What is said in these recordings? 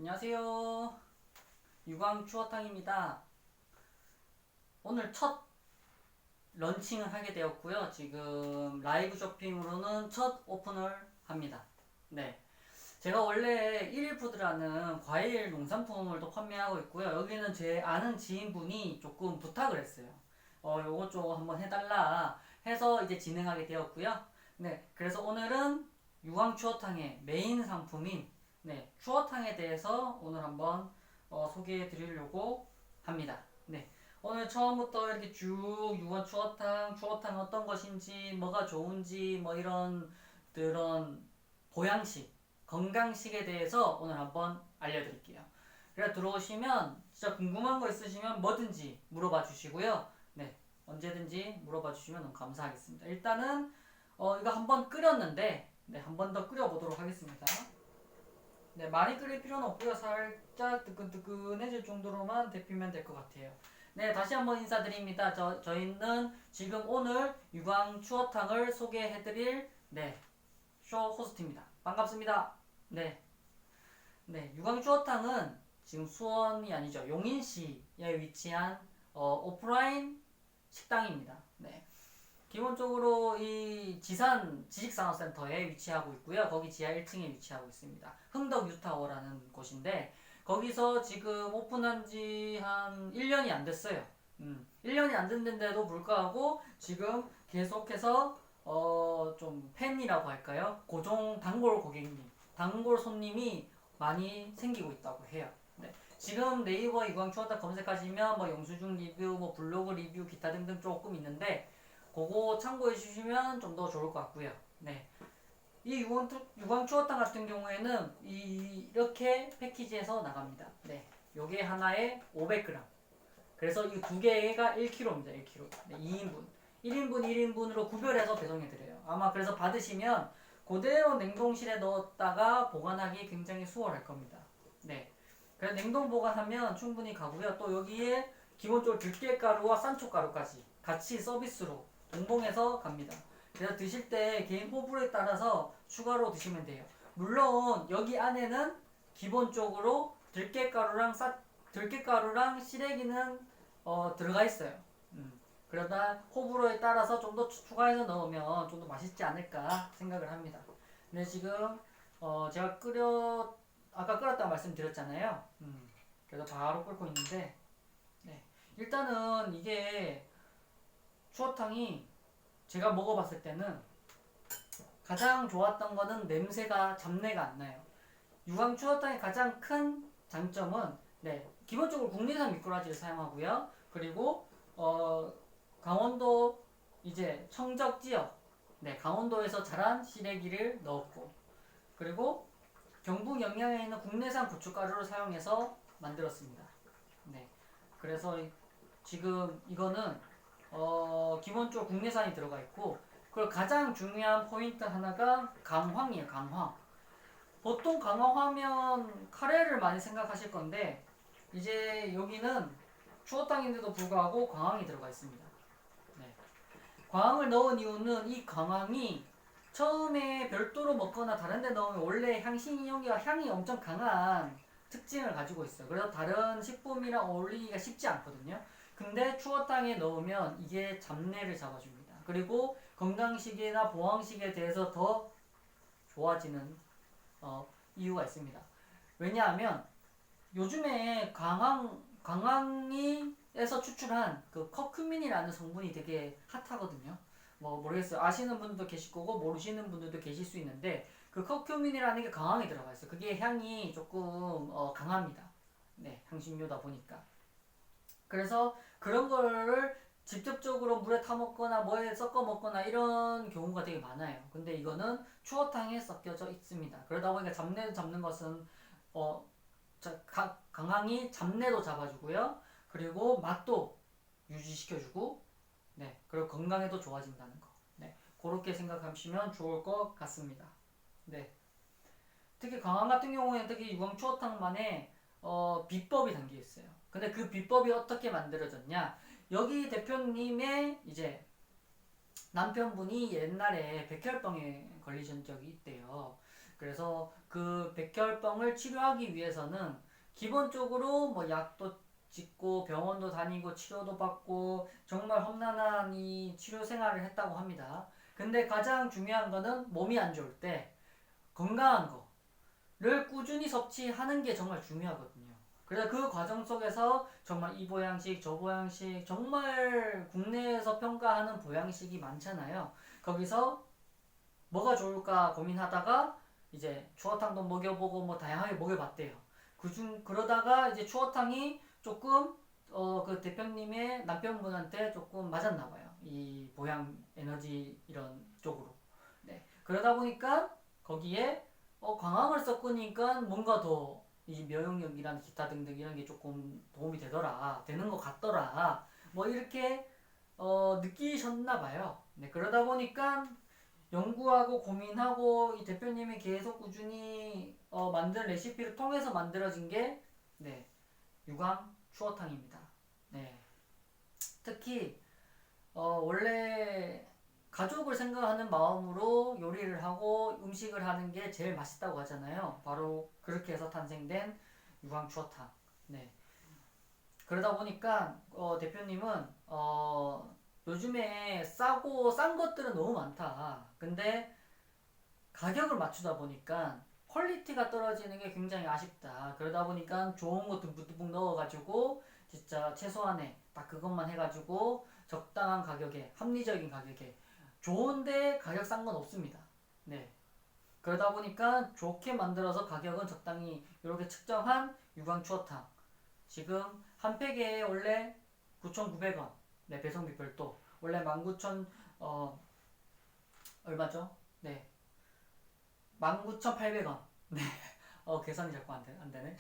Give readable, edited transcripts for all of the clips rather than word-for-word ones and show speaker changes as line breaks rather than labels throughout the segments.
안녕하세요. 유광 추어탕입니다. 오늘 첫 런칭을 하게 되었고요. 지금 라이브 쇼핑으로는 첫 오픈을 합니다. 네. 제가 원래 1일푸드라는 과일 농산품을 또 판매하고 있고요. 여기는 제 아는 지인분이 조금 부탁을 했어요. 요것 좀 한번 해달라 해서 이제 진행하게 되었고요. 네. 그래서 오늘은 유광 추어탕의 메인 상품인 네, 추어탕에 대해서 오늘 한번 소개해 드리려고 합니다. 네. 오늘 처음부터 이렇게 쭉 유광 추어탕 어떤 것인지, 뭐가 좋은지, 뭐 그런 보양식, 건강식에 대해서 오늘 한번 알려드릴게요. 그래 들어오시면 진짜 궁금한 거 있으시면 뭐든지 물어봐 주시고요. 네, 언제든지 물어봐 주시면 너무 감사하겠습니다. 일단은 이거 한번 끓였는데, 네, 한 번 더 끓여보도록 하겠습니다. 네, 많이 끓일 필요는 없고요. 살짝 뜨끈뜨끈해질 정도로만 데피면 될 것 같아요. 네, 다시 한번 인사드립니다. 저희는 지금 오늘 유광 추어탕을 소개해드릴 네, 쇼 호스트입니다. 반갑습니다. 네, 네, 유광 추어탕은 지금 수원이 아니죠. 용인시에 위치한 오프라인 식당입니다. 네. 기본적으로 이 지산 지식산업센터에 위치하고 있고요. 거기 지하 1층에 위치하고 있습니다. 흥덕 유타워라는 곳인데 거기서 지금 오픈한 지 한 1년이 안 됐어요. 1년이 안 됐는데도 불구하고 지금 계속해서 좀 팬이라고 할까요? 고정 단골 고객님, 단골 손님이 많이 생기고 있다고 해요. 네. 지금 네이버 이광추어탕 검색하시면 뭐 영수증 리뷰, 뭐 블로그 리뷰, 기타 등등 조금 있는데 그거 참고해 주시면 좀 더 좋을 것 같고요. 네. 이 유광 추어탕 같은 경우에는 이렇게 패키지에서 나갑니다. 네. 요게 하나에 500g. 그래서 이 두 개가 1kg입니다. 1kg. 네, 2인분. 1인분 1인분으로 구별해서 배송해 드려요. 아마 그래서 받으시면 그대로 냉동실에 넣었다가 보관하기 굉장히 수월할 겁니다. 네. 그래서 냉동 보관하면 충분히 가고요. 또 여기에 기본적으로 들깨가루와 산초가루까지 같이 서비스로 동봉해서 갑니다. 그래서 드실 때 개인 호불호에 따라서 추가로 드시면 돼요. 물론 여기 안에는 기본적으로 들깨가루랑 시래기는 들어가 있어요. 그러다 호불호에 따라서 좀 더 추가해서 넣으면 좀 더 맛있지 않을까 생각을 합니다. 근데 지금 제가 아까 끓였다고 말씀드렸잖아요. 그래서 바로 끓고 있는데 네. 일단은 이게 추어탕이 제가 먹어봤을 때는 가장 좋았던 거는 잡내가 안 나요. 유광 추어탕의 가장 큰 장점은 네, 기본적으로 국내산 미꾸라지를 사용하고요. 그리고 강원도 이제 청적 지역, 네, 강원도에서 자란 시래기를 넣었고, 그리고 경북 영양에 있는 국내산 고춧가루를 사용해서 만들었습니다. 네, 그래서 지금 이거는 기본적으로 국내산이 들어가 있고, 그리고 가장 중요한 포인트 하나가 강황이에요. 강황. 보통 강황하면 카레를 많이 생각하실 건데 이제 여기는 추어탕인데도 불구하고 광황이 들어가 있습니다. 네. 광황을 넣은 이유는 이 광황이 처음에 별도로 먹거나 다른 데 넣으면 원래 향이 엄청 강한 특징을 가지고 있어요. 그래서 다른 식품이랑 어울리기가 쉽지 않거든요. 근데 추어탕에 넣으면 이게 잡내를 잡아줍니다. 그리고 건강식이나 보양식에 대해서 더 좋아지는 이유가 있습니다. 왜냐하면 요즘에 강황에서 추출한 그 커큐민이라는 성분이 되게 핫하거든요. 뭐 모르겠어요. 아시는 분들도 계실 거고 모르시는 분들도 계실 수 있는데 그 커큐민이라는 게 강황에 들어가 있어요. 그게 향이 조금 강합니다. 네, 향신료다 보니까. 그래서 그런 거를 직접적으로 물에 타 먹거나 뭐에 섞어 먹거나 이런 경우가 되게 많아요. 근데 이거는 추어탕에 섞여져 있습니다. 그러다 보니까 잡내 잡는 것은 어, 강황이 잡내도 잡아주고요. 그리고 맛도 유지시켜주고, 네, 그리고 건강에도 좋아진다는 거. 네, 그렇게 생각하시면 좋을 것 같습니다. 네, 특히 강황 같은 경우에는 특히 유광 추어탕만의 비법이 담겨 있어요. 근데 그 비법이 어떻게 만들어졌냐? 여기 대표님의 이제 남편분이 옛날에 백혈병에 걸리신 적이 있대요. 그래서 그 백혈병을 치료하기 위해서는 기본적으로 뭐 약도 짓고 병원도 다니고 치료도 받고 정말 험난한 이 치료 생활을 했다고 합니다. 근데 가장 중요한 거는 몸이 안 좋을 때 건강한 거를 꾸준히 섭취하는 게 정말 중요하거든요. 그래서 그 과정 속에서 정말 이 보양식, 저 보양식, 정말 국내에서 평가하는 보양식이 많잖아요. 거기서 뭐가 좋을까 고민하다가 이제 추어탕도 먹여보고 뭐 다양하게 먹여봤대요. 그러다가 이제 추어탕이 조금 그 대표님의 남편분한테 조금 맞았나 봐요. 이 보양 에너지 이런 쪽으로. 네. 그러다 보니까 거기에 광합을 섞으니까 뭔가 더 이 면역력이랑 기타 등등 이런 게 조금 도움이 되는 것 같더라. 뭐 이렇게 느끼셨나 봐요. 네. 그러다 보니까 연구하고 고민하고 이 대표님이 계속 꾸준히 만든 레시피를 통해서 만들어진 게 네, 유광 추어탕입니다. 네. 특히 원래 가족을 생각하는 마음으로 요리를 하고 음식을 하는 게 제일 맛있다고 하잖아요. 바로 그렇게 해서 탄생된 유광 추어탕. 네. 그러다 보니까 대표님은 요즘에 싸고 싼 것들은 너무 많다. 근데 가격을 맞추다 보니까 퀄리티가 떨어지는 게 굉장히 아쉽다. 그러다 보니까 좋은 거 듬뿍듬뿍 넣어가지고 진짜 최소한의 딱 그것만 해가지고 적당한 가격에 합리적인 가격에 좋은데 가격 싼 건 없습니다. 네. 그러다 보니까 좋게 만들어서 가격은 적당히 이렇게 측정한 유광 추어탕. 지금 한 팩에 원래 9,900원. 네, 배송비 별도. 원래 19,000 얼마죠? 네. 19,800원. 네. 계산이 자꾸 안 되네.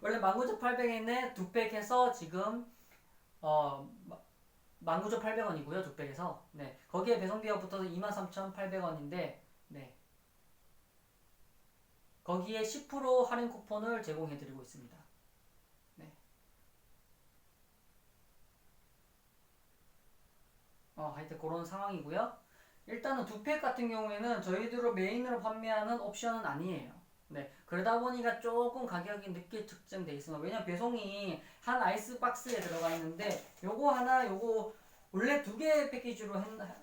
원래 19,800원에 두 팩 해서 지금, 19,800원이고요. 두 팩에서. 네. 거기에 배송비가 붙어서 23,800원인데, 네. 거기에 10% 할인 쿠폰을 제공해드리고 있습니다. 네. 하여튼 그런 상황이고요. 일단은 두 팩 같은 경우에는 저희들로 메인으로 판매하는 옵션은 아니에요. 네. 그러다 보니까 조금 가격이 늦게 측정돼 있습니다. 왜냐면 배송이 한 아이스 박스에 들어가 있는데 요거 하나 요거 원래 두 개 패키지로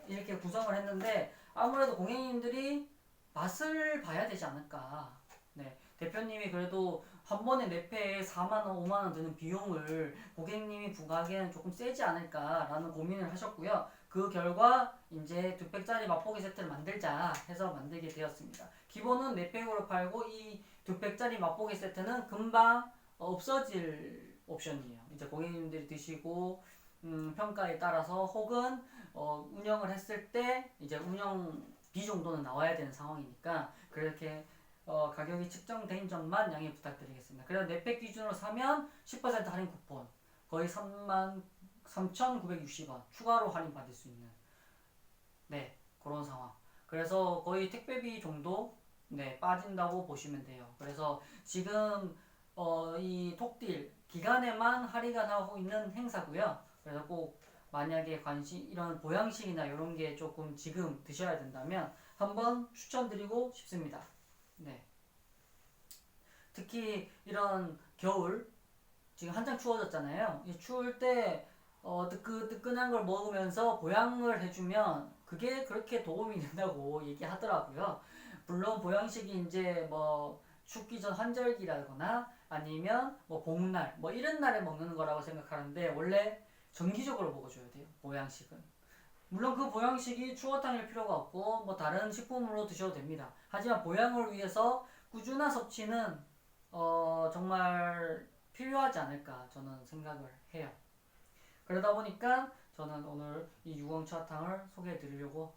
이렇게 구성을 했는데 아무래도 고객님들이 맛을 봐야 되지 않을까. 네. 대표님이 그래도 한 번에 4팩에 4만원, 5만원 드는 비용을 고객님이 부과하기에는 조금 세지 않을까라는 고민을 하셨고요. 그 결과 이제 두 팩짜리 맛보기 세트를 만들자 해서 만들게 되었습니다. 기본은 4팩으로 팔고 이 두 팩짜리 맛보기 세트는 금방 없어질 옵션이에요. 이제 고객님들이 드시고 평가에 따라서 혹은 운영을 했을 때 이제 운영비 정도는 나와야 되는 상황이니까 그렇게 가격이 측정된 점만 양해 부탁드리겠습니다. 그래서 4팩 기준으로 사면 10% 할인 쿠폰 거의 3,960원 추가로 할인 받을 수 있는 네 그런 상황. 그래서 거의 택배비 정도 네 빠진다고 보시면 돼요. 그래서 지금 이 톡딜 기간에만 할인가 나오고 있는 행사고요. 그래서 꼭 만약에 관심 이런 보양식이나 이런 게 조금 지금 드셔야 된다면 한번 추천드리고 싶습니다. 네. 특히 이런 겨울 지금 한창 추워졌잖아요. 이 추울 때 뜨끈뜨끈한 걸 먹으면서 보양을 해주면 그게 그렇게 도움이 된다고 얘기하더라고요. 물론 보양식이 이제 뭐 춥기 전 환절기라거나 아니면 뭐 복날 뭐 이런 날에 먹는 거라고 생각하는데 원래 정기적으로 먹어줘야 돼요. 보양식은. 물론 그 보양식이 추어탕일 필요가 없고 뭐 다른 식품으로 드셔도 됩니다. 하지만 보양을 위해서 꾸준한 섭취는 정말 필요하지 않을까 저는 생각을 해요. 그러다 보니까 저는 오늘 이 유광 추어탕을 소개해 드리려고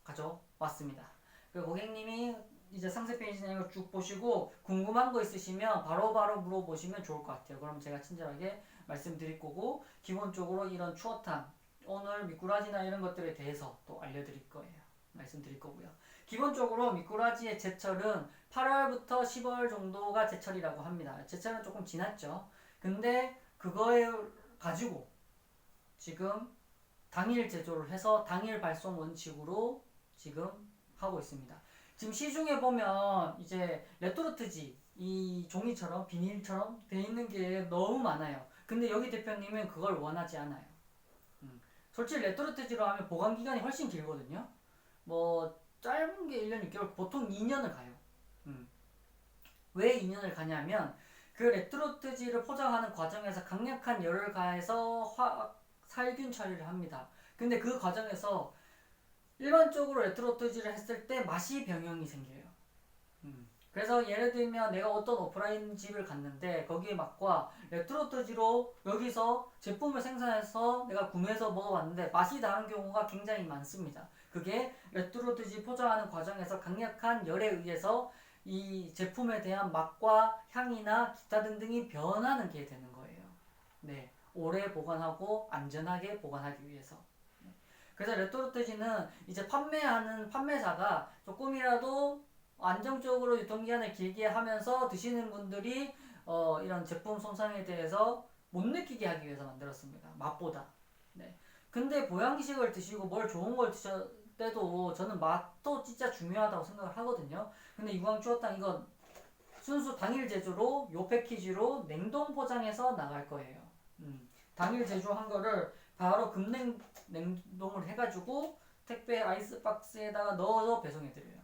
가져왔습니다. 그 고객님이 이제 상세 페이지 내용을 쭉 보시고 궁금한 거 있으시면 바로바로 물어보시면 좋을 것 같아요. 그럼 제가 친절하게 말씀드릴 거고 기본적으로 이런 추어탕 오늘 미꾸라지나 이런 것들에 대해서 또 알려드릴 거예요. 말씀드릴 거고요. 기본적으로 미꾸라지의 제철은 8월부터 10월 정도가 제철이라고 합니다. 제철은 조금 지났죠. 근데 그거에 가지고 지금 당일 제조를 해서 당일 발송 원칙으로 지금 하고 있습니다. 지금 시중에 보면 이제 레토르트지 이 종이처럼 비닐처럼 돼 있는 게 너무 많아요. 근데 여기 대표님은 그걸 원하지 않아요. 솔직히 레토르트지로 하면 보관 기간이 훨씬 길거든요. 뭐 짧은 게 1년 6개월, 보통 2년을 가요. 왜 2년을 가냐면 그 레토르트지를 포장하는 과정에서 강력한 열을 가해서 살균 처리를 합니다. 근데 그 과정에서 일반적으로 레토르트지를 했을 때 맛이 변형이 생겨요. 그래서 예를 들면 내가 어떤 오프라인 집을 갔는데 거기에 맛과 레토르트지로 여기서 제품을 생산해서 내가 구매해서 먹어봤는데 맛이 다른 경우가 굉장히 많습니다. 그게 레토르트지 포장하는 과정에서 강력한 열에 의해서 이 제품에 대한 맛과 향이나 기타 등등이 변하는 게 되는 거예요. 네, 오래 보관하고 안전하게 보관하기 위해서. 그래서 레토르트지는 이제 판매하는 판매사가 조금이라도 안정적으로 유통기한을 길게 하면서 드시는 분들이 이런 제품 손상에 대해서 못 느끼게 하기 위해서 만들었습니다. 맛보다. 네. 근데 보양식을 드시고 뭘 좋은 걸 드실 때도 저는 맛도 진짜 중요하다고 생각을 하거든요. 근데 유광 추어탕 이건 순수 당일 제조로 요 패키지로 냉동 포장해서 나갈 거예요. 당일 제조한 거를 바로 냉동을 해가지고 택배 아이스박스에다가 넣어서 배송해드려요.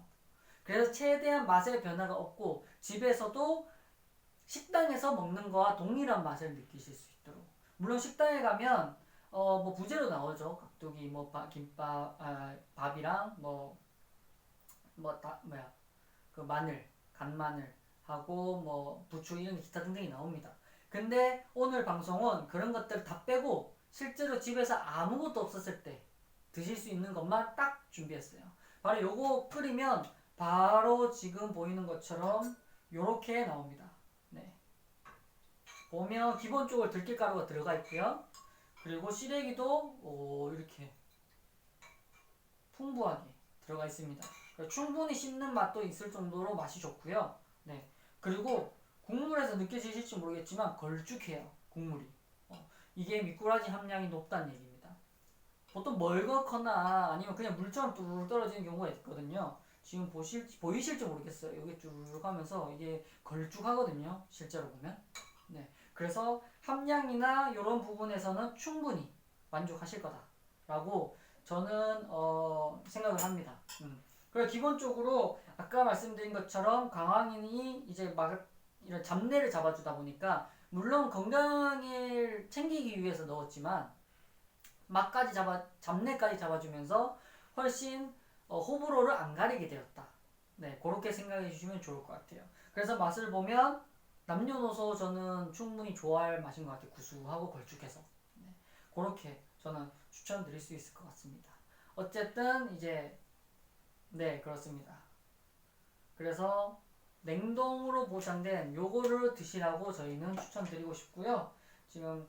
그래서 최대한 맛의 변화가 없고 집에서도 식당에서 먹는 거와 동일한 맛을 느끼실 수 있도록. 물론 식당에 가면 뭐 부재료 나오죠. 각도기 뭐 김밥 밥이랑 그 마늘 간마늘 하고 뭐 부추 이런 기타 등등이 나옵니다. 근데 오늘 방송은 그런 것들 다 빼고 실제로 집에서 아무것도 없었을 때 드실 수 있는 것만 딱 준비했어요. 바로 요거 끓이면 바로 지금 보이는 것처럼 요렇게 나옵니다. 네. 보면 기본적으로 들깨가루가 들어가 있고요. 그리고 시래기도 이렇게 풍부하게 들어가 있습니다. 충분히 씹는 맛도 있을 정도로 맛이 좋고요. 네. 그리고 국물에서 느껴지실지 모르겠지만 걸쭉해요. 국물이. 이게 미꾸라지 함량이 높다는 얘기입니다. 보통 멀거거나 아니면 그냥 물처럼 뚜루루 떨어지는 경우가 있거든요. 지금 보이실지 모르겠어요. 여기 쭉 하면서 이게 걸쭉하거든요. 실제로 보면. 네. 그래서 함량이나 이런 부분에서는 충분히 만족하실 거다라고 저는 생각을 합니다. 그리고 기본적으로 아까 말씀드린 것처럼 강황인이 이제 막 이런 잡내를 잡아주다 보니까 물론 건강을 챙기기 위해서 넣었지만 잡내까지 잡아주면서 훨씬 호불호를 안 가리게 되었다. 네, 그렇게 생각해 주시면 좋을 것 같아요. 그래서 맛을 보면 남녀노소 저는 충분히 좋아할 맛인 것 같아요. 구수하고 걸쭉해서. 네, 그렇게 저는 추천드릴 수 있을 것 같습니다. 어쨌든 이제 네, 그렇습니다. 그래서 냉동으로 보장된 요거를 드시라고 저희는 추천드리고 싶고요. 지금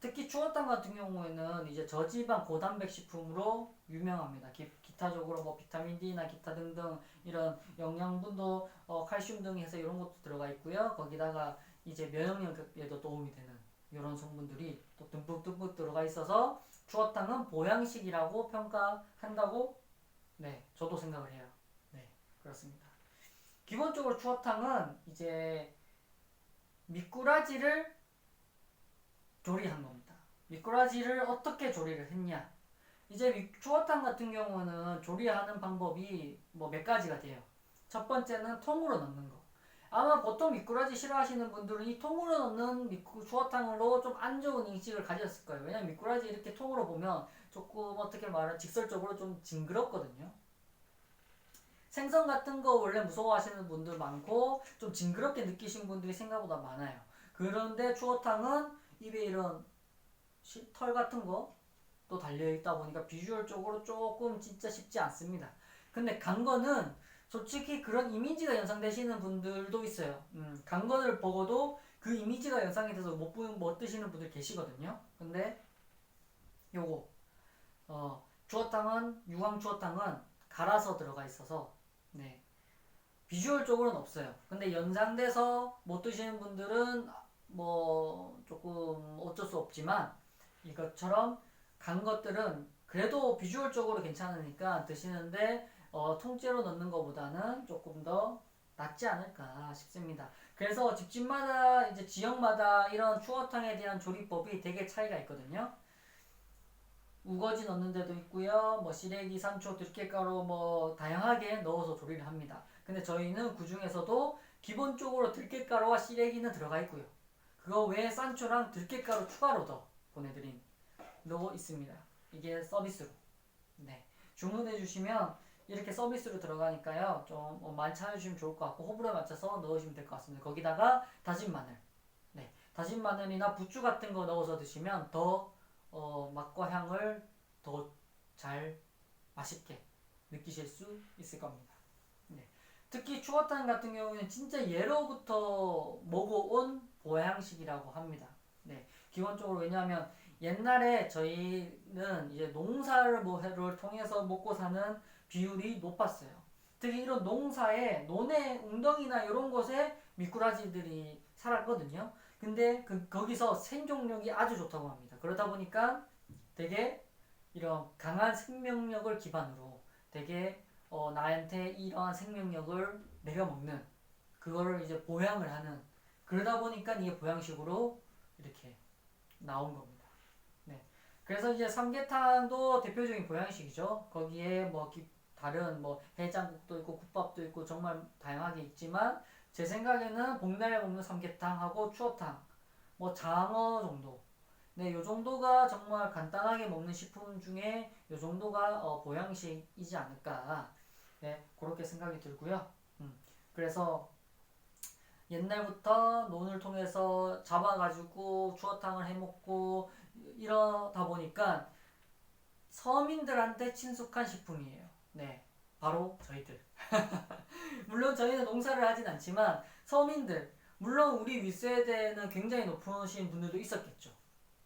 특히 추어탕 같은 경우에는 이제 저지방 고단백 식품으로 유명합니다. 기타적으로 뭐 비타민 D나 기타 등등 이런 영양분도 칼슘 등 해서 이런 것도 들어가 있고요. 거기다가 이제 면역력에도 도움이 되는 이런 성분들이 또 듬뿍듬뿍 들어가 있어서 추어탕은 보양식이라고 평가한다고 네, 저도 생각을 해요. 네, 그렇습니다. 기본적으로 추어탕은 이제 미꾸라지를 조리한 겁니다. 미꾸라지를 어떻게 조리를 했냐? 이제 추어탕 같은 경우는 조리하는 방법이 뭐 몇 가지가 돼요. 첫 번째는 통으로 넣는 거. 아마 보통 미꾸라지 싫어하시는 분들은 이 통으로 넣는 추어탕으로 좀 안 좋은 인식을 가졌을 거예요. 왜냐면 미꾸라지 이렇게 통으로 보면 조금 어떻게 말하면 직설적으로 좀 징그럽거든요. 생선 같은 거 원래 무서워하시는 분들 많고 좀 징그럽게 느끼신 분들이 생각보다 많아요. 그런데 추어탕은 입에 이런 털 같은 거또 달려있다 보니까 비주얼적으로 조금 진짜 쉽지 않습니다. 근데 간 거는 솔직히 그런 이미지가 연상되시는 분들도 있어요. 간 거를 보고도 그 이미지가 연상이 돼서 못 드시는 분들 계시거든요. 근데 요거 유광 추어탕은 갈아서 들어가 있어서 네. 비주얼적으로는 없어요. 근데 연상돼서 못 드시는 분들은 뭐 조금 어쩔 수 없지만 이것처럼 간 것들은 그래도 비주얼적으로 괜찮으니까 드시는데 통째로 넣는 것보다는 조금 더 낫지 않을까 싶습니다. 그래서 집집마다 이제 지역마다 이런 추어탕에 대한 조리법이 되게 차이가 있거든요. 우거지 넣는 데도 있고요. 뭐 시래기, 산초, 들깨가루 뭐 다양하게 넣어서 조리를 합니다. 근데 저희는 그 중에서도 기본적으로 들깨가루와 시래기는 들어가 있고요. 그거 외에 산초랑 들깨가루 추가로 더 보내드린 거 있습니다. 이게 서비스로. 네. 주문해 주시면 이렇게 서비스로 들어가니까요. 좀 많이 찾아주시면 좋을 것 같고 호불호에 맞춰서 넣으시면 될 것 같습니다. 거기다가 다진 마늘. 네. 다진 마늘이나 부추 같은 거 넣어서 드시면 더 맛과 향을 더 잘 맛있게 느끼실 수 있을 겁니다. 네. 특히 추어탕 같은 경우에는 진짜 예로부터 먹어온 보양식이라고 합니다. 네. 기본적으로 왜냐하면 옛날에 저희는 이제 농사를 뭐를 통해서 먹고 사는 비율이 높았어요. 특히 이런 농사에 논의 웅덩이나 이런 곳에 미꾸라지들이 살았거든요. 근데 거기서 생존력이 아주 좋다고 합니다. 그러다 보니까 되게 이런 강한 생명력을 기반으로 되게 나한테 이러한 생명력을 내가 먹는 그거를 이제 보양을 하는 그러다 보니까 이게 보양식으로 이렇게 나온 겁니다. 네. 그래서 이제 삼계탕도 대표적인 보양식이죠. 거기에 뭐 다른 뭐 해장국도 있고 국밥도 있고 정말 다양하게 있지만 제 생각에는 복날에 먹는 삼계탕하고 추어탕 뭐 장어 정도 네, 요 정도가 정말 간단하게 먹는 식품 중에 요 정도가 보양식이지 않을까 네, 그렇게 생각이 들고요. 그래서 옛날부터 논을 통해서 잡아가지고 추어탕을 해먹고 이러다 보니까 서민들한테 친숙한 식품이에요. 네, 바로 저희들. 물론 저희는 농사를 하진 않지만 서민들, 물론 우리 윗세대는 굉장히 높으신 분들도 있었겠죠.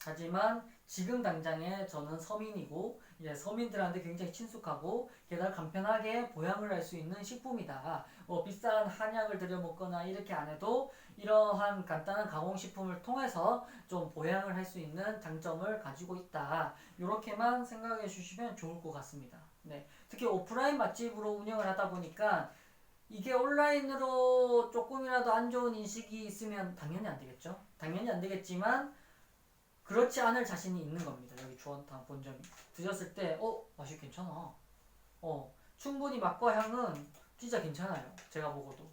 하지만 지금 당장에 저는 서민이고 이제 서민들한테 굉장히 친숙하고 게다가 간편하게 보양을 할 수 있는 식품이다. 뭐 비싼 한약을 들여 먹거나 이렇게 안 해도 이러한 간단한 가공식품을 통해서 좀 보양을 할 수 있는 장점을 가지고 있다. 이렇게만 생각해 주시면 좋을 것 같습니다. 네. 특히 오프라인 맛집으로 운영을 하다 보니까 이게 온라인으로 조금이라도 안 좋은 인식이 있으면 당연히 안 되겠죠. 당연히 안 되겠지만 그렇지 않을 자신이 있는 겁니다. 여기 주원탕 본점이 드셨을 때 맛이 괜찮아. 충분히 맛과 향은 진짜 괜찮아요. 제가 먹어도.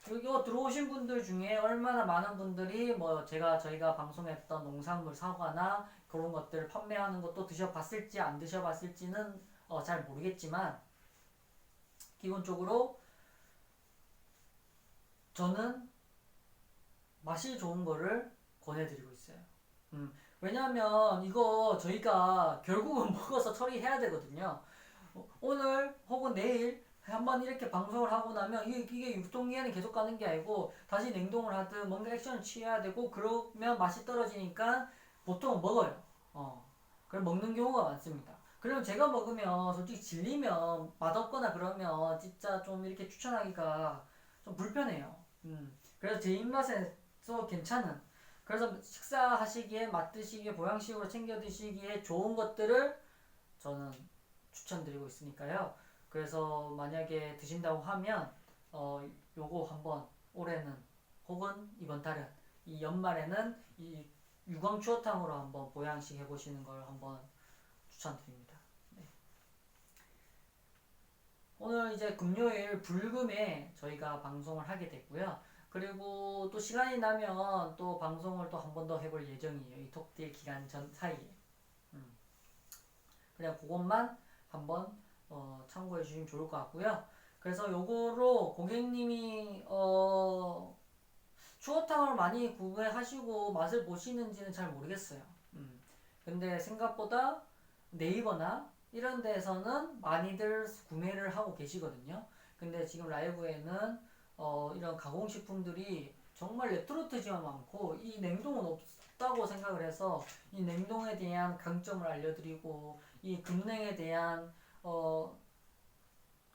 여기 들어오신 분들 중에 얼마나 많은 분들이 뭐 저희가 방송했던 농산물 사과나 그런 것들을 판매하는 것도 드셔봤을지 안 드셔봤을지는 잘 모르겠지만 기본적으로 저는 맛이 좋은 거를 권해드리고 있어요. 왜냐하면 이거 저희가 결국은 먹어서 처리해야 되거든요. 오늘 혹은 내일 한번 이렇게 방송을 하고 나면 이게 유통기한이 계속 가는 게 아니고 다시 냉동을 하든 뭔가 액션을 취해야 되고 그러면 맛이 떨어지니까 보통 먹어요. 그럼 먹는 경우가 많습니다. 그러면 제가 먹으면 솔직히 질리면 맛없거나 그러면 진짜 좀 이렇게 추천하기가 좀 불편해요. 그래서 제 입맛에서 괜찮은 그래서 식사하시기에 맛드시기에 보양식으로 챙겨 드시기에 좋은 것들을 저는 추천드리고 있으니까요. 그래서 만약에 드신다고 하면 요거 한번 올해는 혹은 이번 달은 이 연말에는 이 유광 추어탕으로 한번 보양식 해보시는 걸 한번 추천드립니다. 네. 오늘 이제 금요일 불금에 저희가 방송을 하게 됐고요. 그리고 또 시간이 나면 또 방송을 또 한 번 더 해볼 예정이에요. 이 톡딜 기간 전 사이에. 그냥 그것만 한번 참고해 주시면 좋을 것 같고요. 그래서 요거로 고객님이 추어탕을 많이 구매하시고 맛을 보시는지는 잘 모르겠어요. 근데 생각보다 네이버나 이런 데에서는 많이들 구매를 하고 계시거든요. 근데 지금 라이브에는 이런 가공식품들이 정말 레트로트지만 많고 이 냉동은 없다고 생각을 해서 이 냉동에 대한 강점을 알려드리고 이 급냉에 대한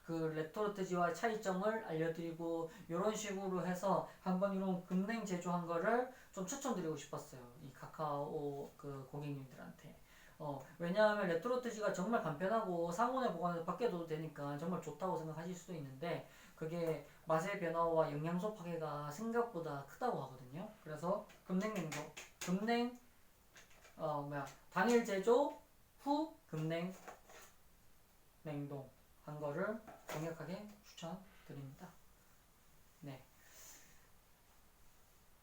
그 레토르트지와 차이점을 알려드리고 이런 식으로 해서 한번 이런 급냉 제조한 거를 좀 추천드리고 싶었어요. 이 카카오 그 고객님들한테 왜냐하면 레트로트지가 정말 간편하고 상온에 보관해서 밖에 둬도 되니까 정말 좋다고 생각하실 수도 있는데 그게 맛의 변화와 영양소 파괴가 생각보다 크다고 하거든요. 그래서 급냉냉동, 급냉 당일 제조 후 급냉 냉동 한 거를 강력하게 추천드립니다. 네.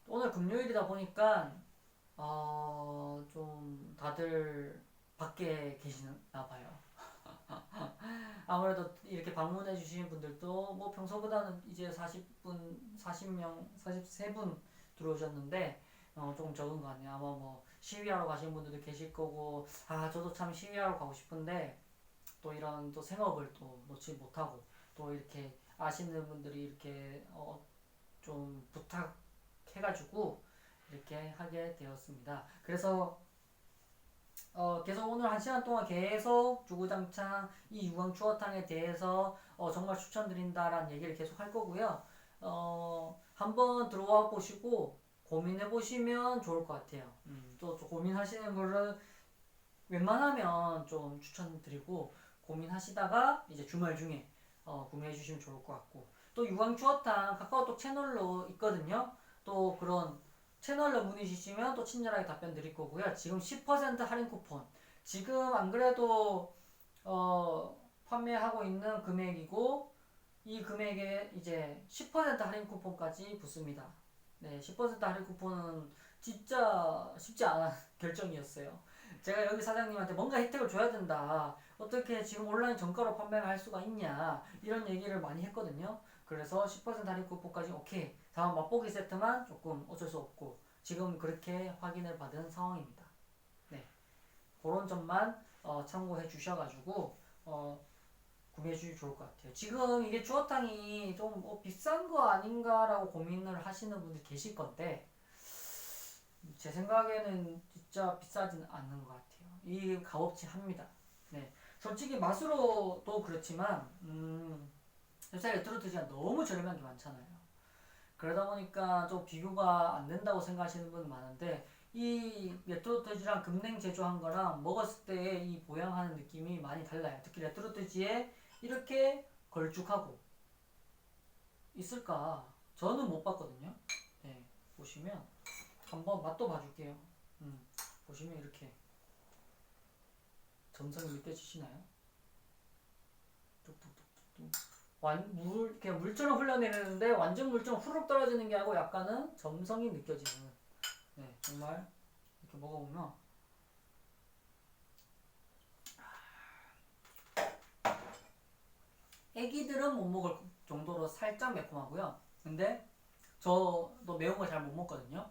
오늘 금요일이다 보니까 좀 다들 밖에 계시나 봐요. 아무래도 이렇게 방문해 주시는 분들도 뭐 평소보다는 이제 40분, 40명, 43분 들어오셨는데 조금 적은 것 같네요. 아마 뭐 시위하러 가시는 분들도 계실 거고 저도 참 시위하러 가고 싶은데 또 이런 또 생업을 또 놓지 못하고 또 이렇게 아시는 분들이 이렇게 좀 부탁해가지고 이렇게 하게 되었습니다. 그래서 계속 오늘 1시간 동안 계속 주구장창 이 유광 추어탕에 대해서 정말 추천드린다라는 얘기를 계속 할 거고요. 한번 들어와 보시고 고민해 보시면 좋을 것 같아요. 또 고민하시는 분은 웬만하면 좀 추천드리고 고민하시다가 이제 주말 중에 구매해 주시면 좋을 것 같고 또 유광 추어탕 카카오톡 채널로 있거든요. 또 그런 채널로 문의 주시면 또 친절하게 답변 드릴 거고요. 지금 10% 할인 쿠폰. 지금 안 그래도 판매하고 있는 금액이고 이 금액에 이제 10% 할인 쿠폰까지 붙습니다. 네, 10% 할인 쿠폰은 진짜 쉽지 않은 결정이었어요. 제가 여기 사장님한테 뭔가 혜택을 줘야 된다. 어떻게 지금 온라인 정가로 판매를 할 수가 있냐. 이런 얘기를 많이 했거든요. 그래서 10% 할인 쿠폰까지 오케이. 다음 맛보기 세트만 조금 어쩔 수 없고 지금 그렇게 확인을 받은 상황입니다. 네, 그런 점만 참고해 주셔가지고 구매해 주시면 좋을 것 같아요. 지금 이게 추어탕이 좀 비싼 거 아닌가라고 고민을 하시는 분들 계실 건데 제 생각에는 진짜 비싸진 않는 것 같아요. 이 값어치 합니다. 네, 솔직히 맛으로도 그렇지만 요새 레트로트지가 너무 저렴한 게 많잖아요. 그러다 보니까 좀 비교가 안 된다고 생각하시는 분 많은데 이 레트로트지랑 급냉 제조한 거랑 먹었을 때 이 보양하는 느낌이 많이 달라요. 특히 레트로트지에 이렇게 걸쭉하고 있을까? 저는 못 봤거든요. 네, 보시면 한번 맛도 봐줄게요. 보시면 이렇게 점성이 느껴지시나요? 뚝뚝뚝뚝. 그냥 물처럼 흘러내리는데 완전 물처럼 후룩 떨어지는 게 아니고 약간은 점성이 느껴지는. 네, 정말 이렇게 먹어보면 애기들은 못 먹을 정도로 살짝 매콤하고요. 근데 저도 매운 거 잘 못 먹거든요.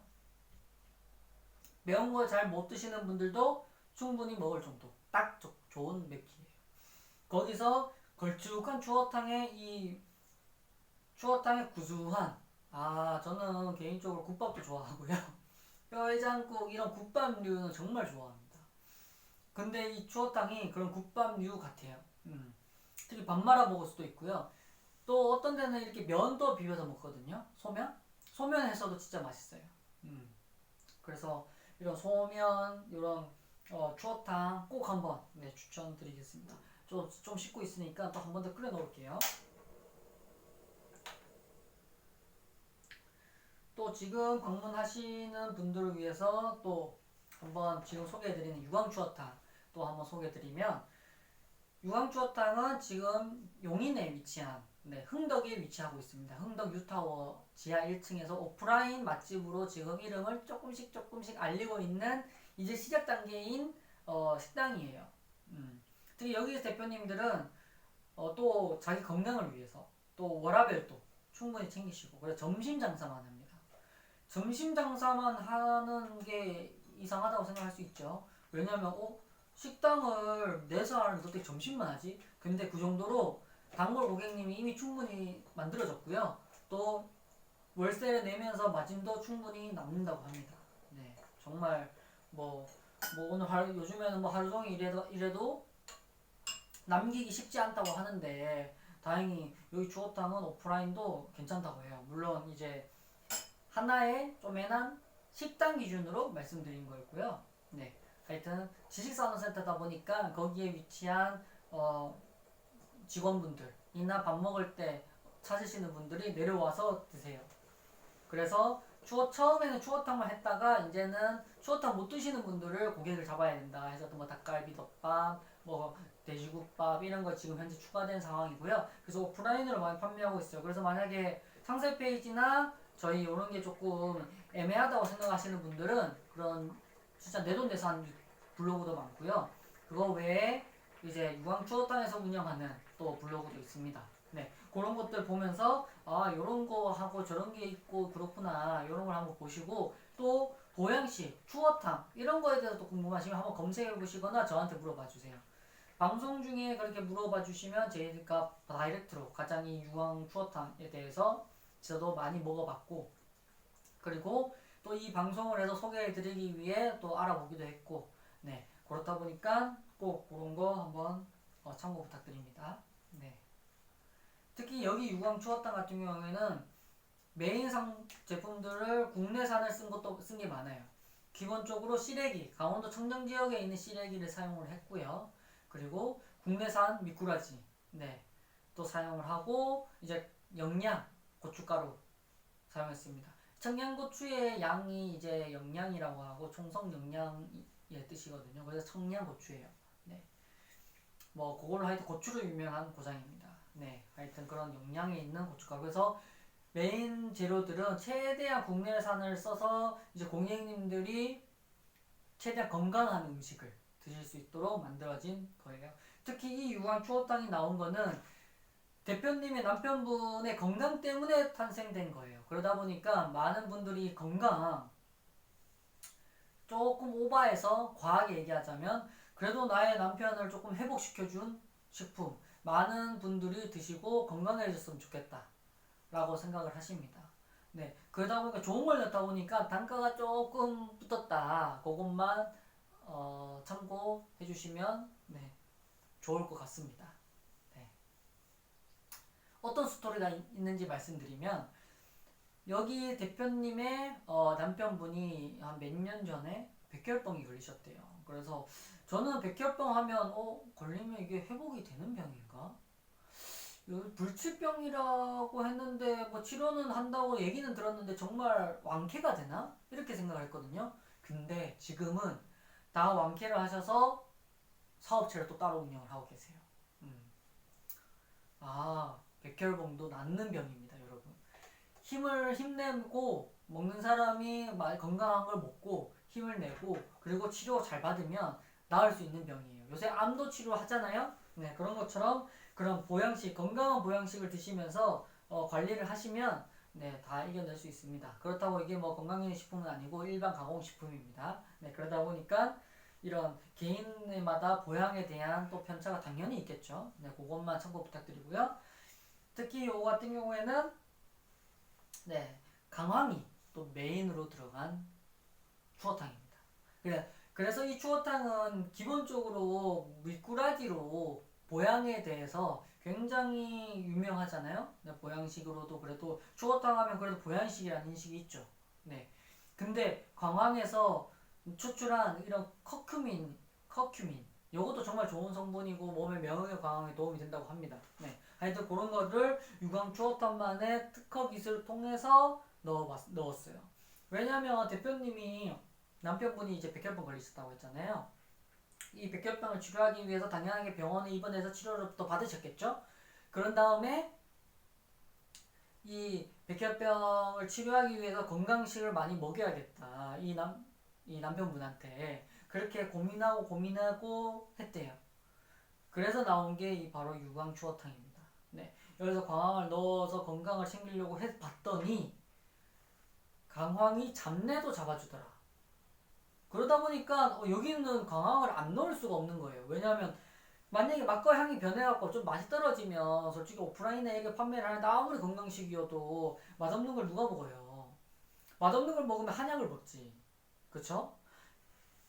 매운 거 잘 못 드시는 분들도 충분히 먹을 정도. 딱 좋은 맵기예요. 거기서 걸쭉한 추어탕의 구수한 저는 개인적으로 국밥도 좋아하고요. 뼈해장국 이런 국밥류는 정말 좋아합니다. 근데 이 추어탕이 그런 국밥류 같아요. 특히 밥 말아 먹을 수도 있고요. 또 어떤 데는 이렇게 면도 비벼서 먹거든요. 소면해서도 진짜 맛있어요. 그래서 이런 소면, 이런 추어탕 꼭 한번 추천드리겠습니다. 좀 식고 있으니까 또 한 번 더 끓여 놓을게요. 또 지금 방문하시는 분들을 위해서 또 한번 지금 소개해드리는 유광추어탕 또 한번 소개해드리면 유광추어탕은 지금 용인에 위치한 흥덕에 위치하고 있습니다. 흥덕 유타워 지하 1층에서 오프라인 맛집으로 지금 이름을 조금씩 알리고 있는 이제 시작 단계인 식당이에요. 특히 여기 대표님들은 또 자기 건강을 위해서 또 워라밸도 충분히 챙기시고 그래서 점심 장사만 합니다. 점심 장사만 하는 게 이상하다고 생각할 수 있죠. 왜냐면 식당을 내서 하는데 어떻게 점심만 하지? 근데 그 정도로 단골 고객님이 이미 충분히 만들어졌고요. 또 월세를 내면서 마진도 충분히 남는다고 합니다. 네, 정말 오늘 요즘에는 하루 종일 이래도 남기기 쉽지 않다고 하는데 다행히 여기 주어탕은 오프라인도 괜찮다고 해요. 물론 이제 하나의 쪼매난 식당 기준으로 말씀드린 거였고요. 네, 하여튼 지식산업센터다 보니까 거기에 위치한 직원분들이나 밥 먹을 때 찾으시는 분들이 내려와서 드세요. 그래서 처음에는 추어탕만 했다가 이제는 추어탕 못 드시는 분들을 고객을 잡아야 된다 해서 뭐 닭갈비 덮밥, 뭐 돼지국밥 이런 거 지금 현재 추가된 상황이고요. 그래서 오프라인으로 많이 판매하고 있어요. 그래서 만약에 상세 페이지나 저희 이런 게 조금 애매하다고 생각하시는 분들은 그런 진짜 내돈내산 블로그도 많고요. 그거 외에 이제 유광 추어탕에서 운영하는 또 블로그도 있습니다. 네, 그런 것들 보면서 아 요런 거 하고 저런 게 있고 그렇구나 요런 걸 한번 보시고 또 보양식, 추어탕 이런 거에 대해서 또 궁금하시면 한번 검색해 보시거나 저한테 물어봐 주세요. 방송 중에 그렇게 물어봐 주시면 제가 다이렉트로 가장 이 유황 추어탕에 대해서 저도 많이 먹어봤고 그리고 또 이 방송을 해서 소개해 드리기 위해 또 알아보기도 했고 네 그렇다 보니까 꼭 그런 거 한번 참고 부탁드립니다. 네. 특히 여기 유광 추어탕 같은 경우에는 메인상 제품들을 국내산을 쓴 게 많아요. 기본적으로 시래기, 강원도 청정 지역에 있는 시래기를 사용을 했고요. 그리고 국내산 미꾸라지, 네, 또 사용을 하고 이제 영양 고춧가루 사용했습니다. 청양고추의 양이 이제 영양이라고 하고 총성 영양의 뜻이거든요. 그래서 청양고추예요. 네, 뭐 그걸로 하여튼 고추로 유명한 고장입니다. 네, 하여튼 그런 영양에 있는 고춧가루. 그래서 메인 재료들은 최대한 국내산을 써서 이제 고객님들이 최대한 건강한 음식을 드실 수 있도록 만들어진 거예요. 특히 이 유황 추어탕이 나온 거는 대표님의 남편분의 건강 때문에 탄생된 거예요. 그러다 보니까 많은 분들이 건강 조금 오버해서 과하게 얘기하자면 그래도 나의 남편을 조금 회복시켜준 식품 많은 분들이 드시고 건강해졌으면 좋겠다 라고 생각을 하십니다. 네, 그러다 보니까 좋은 걸 넣다 보니까 단가가 조금 붙었다. 그것만 참고해 주시면 네, 좋을 것 같습니다. 네. 어떤 스토리가 있는지 말씀드리면 여기 대표님의 남편분이 한 몇 년 전에 백혈병이 걸리셨대요. 그래서 저는 백혈병 하면 걸리면 이게 회복이 되는 병인가? 불치병이라고 했는데 뭐 치료는 한다고 얘기는 들었는데 정말 완쾌가 되나? 이렇게 생각을 했거든요. 근데 지금은 다 완쾌를 하셔서 사업체를 또 따로 운영을 하고 계세요. 백혈병도 낫는 병입니다, 여러분. 힘내고 먹는 사람이 건강한 걸 먹고 힘을 내고 그리고 치료 잘 받으면 나을 수 있는 병이에요. 요새 암도 치료하잖아요. 네, 그런 것처럼 그런 보양식, 건강한 보양식을 드시면서 관리를 하시면 네, 다 이겨낼 수 있습니다. 그렇다고 이게 뭐 건강기능식품은 아니고 일반 가공식품입니다. 네, 그러다 보니까 이런 개인마다 보양에 대한 또 편차가 당연히 있겠죠. 네, 그것만 참고 부탁드리고요. 특히 요거 같은 경우에는 네, 강황이 또 메인으로 들어간 추어탕입니다. 그래서 이 추어탕은 기본적으로 미꾸라지로 보양에 대해서 굉장히 유명하잖아요. 네, 보양식으로도 그래도 추어탕 하면 그래도 보양식이라는 인식이 있죠. 네. 근데 광황에서 추출한 이런 커큐민 요것도 정말 좋은 성분이고 몸의 면역력 강화에 도움이 된다고 합니다. 네. 하여튼 그런 거를 유광 추어탕만의 특허 기술을 통해서 넣었어요. 왜냐면 대표님이 남편분이 이제 백혈병 걸리셨다고 했잖아요. 이 백혈병을 치료하기 위해서 당연하게 병원에 입원해서 치료를 또 받으셨겠죠? 그런 다음에 이 백혈병을 치료하기 위해서 건강식을 많이 먹여야겠다. 이 남편분한테 그렇게 고민하고 했대요. 그래서 나온 게 바로 유광 추어탕입니다. 네. 여기서 광황을 넣어서 건강을 챙기려고 봤더니 강황이 잡내도 잡아주더라. 그러다 보니까 여기는 광황을 안 넣을 수가 없는 거예요. 왜냐하면 만약에 맛과 향이 변해갖고 좀 맛이 떨어지면 솔직히 오프라인에 이게 판매를 하는데 아무리 건강식이어도 맛없는 걸 누가 먹어요. 맛없는 걸 먹으면 한약을 먹지. 그쵸?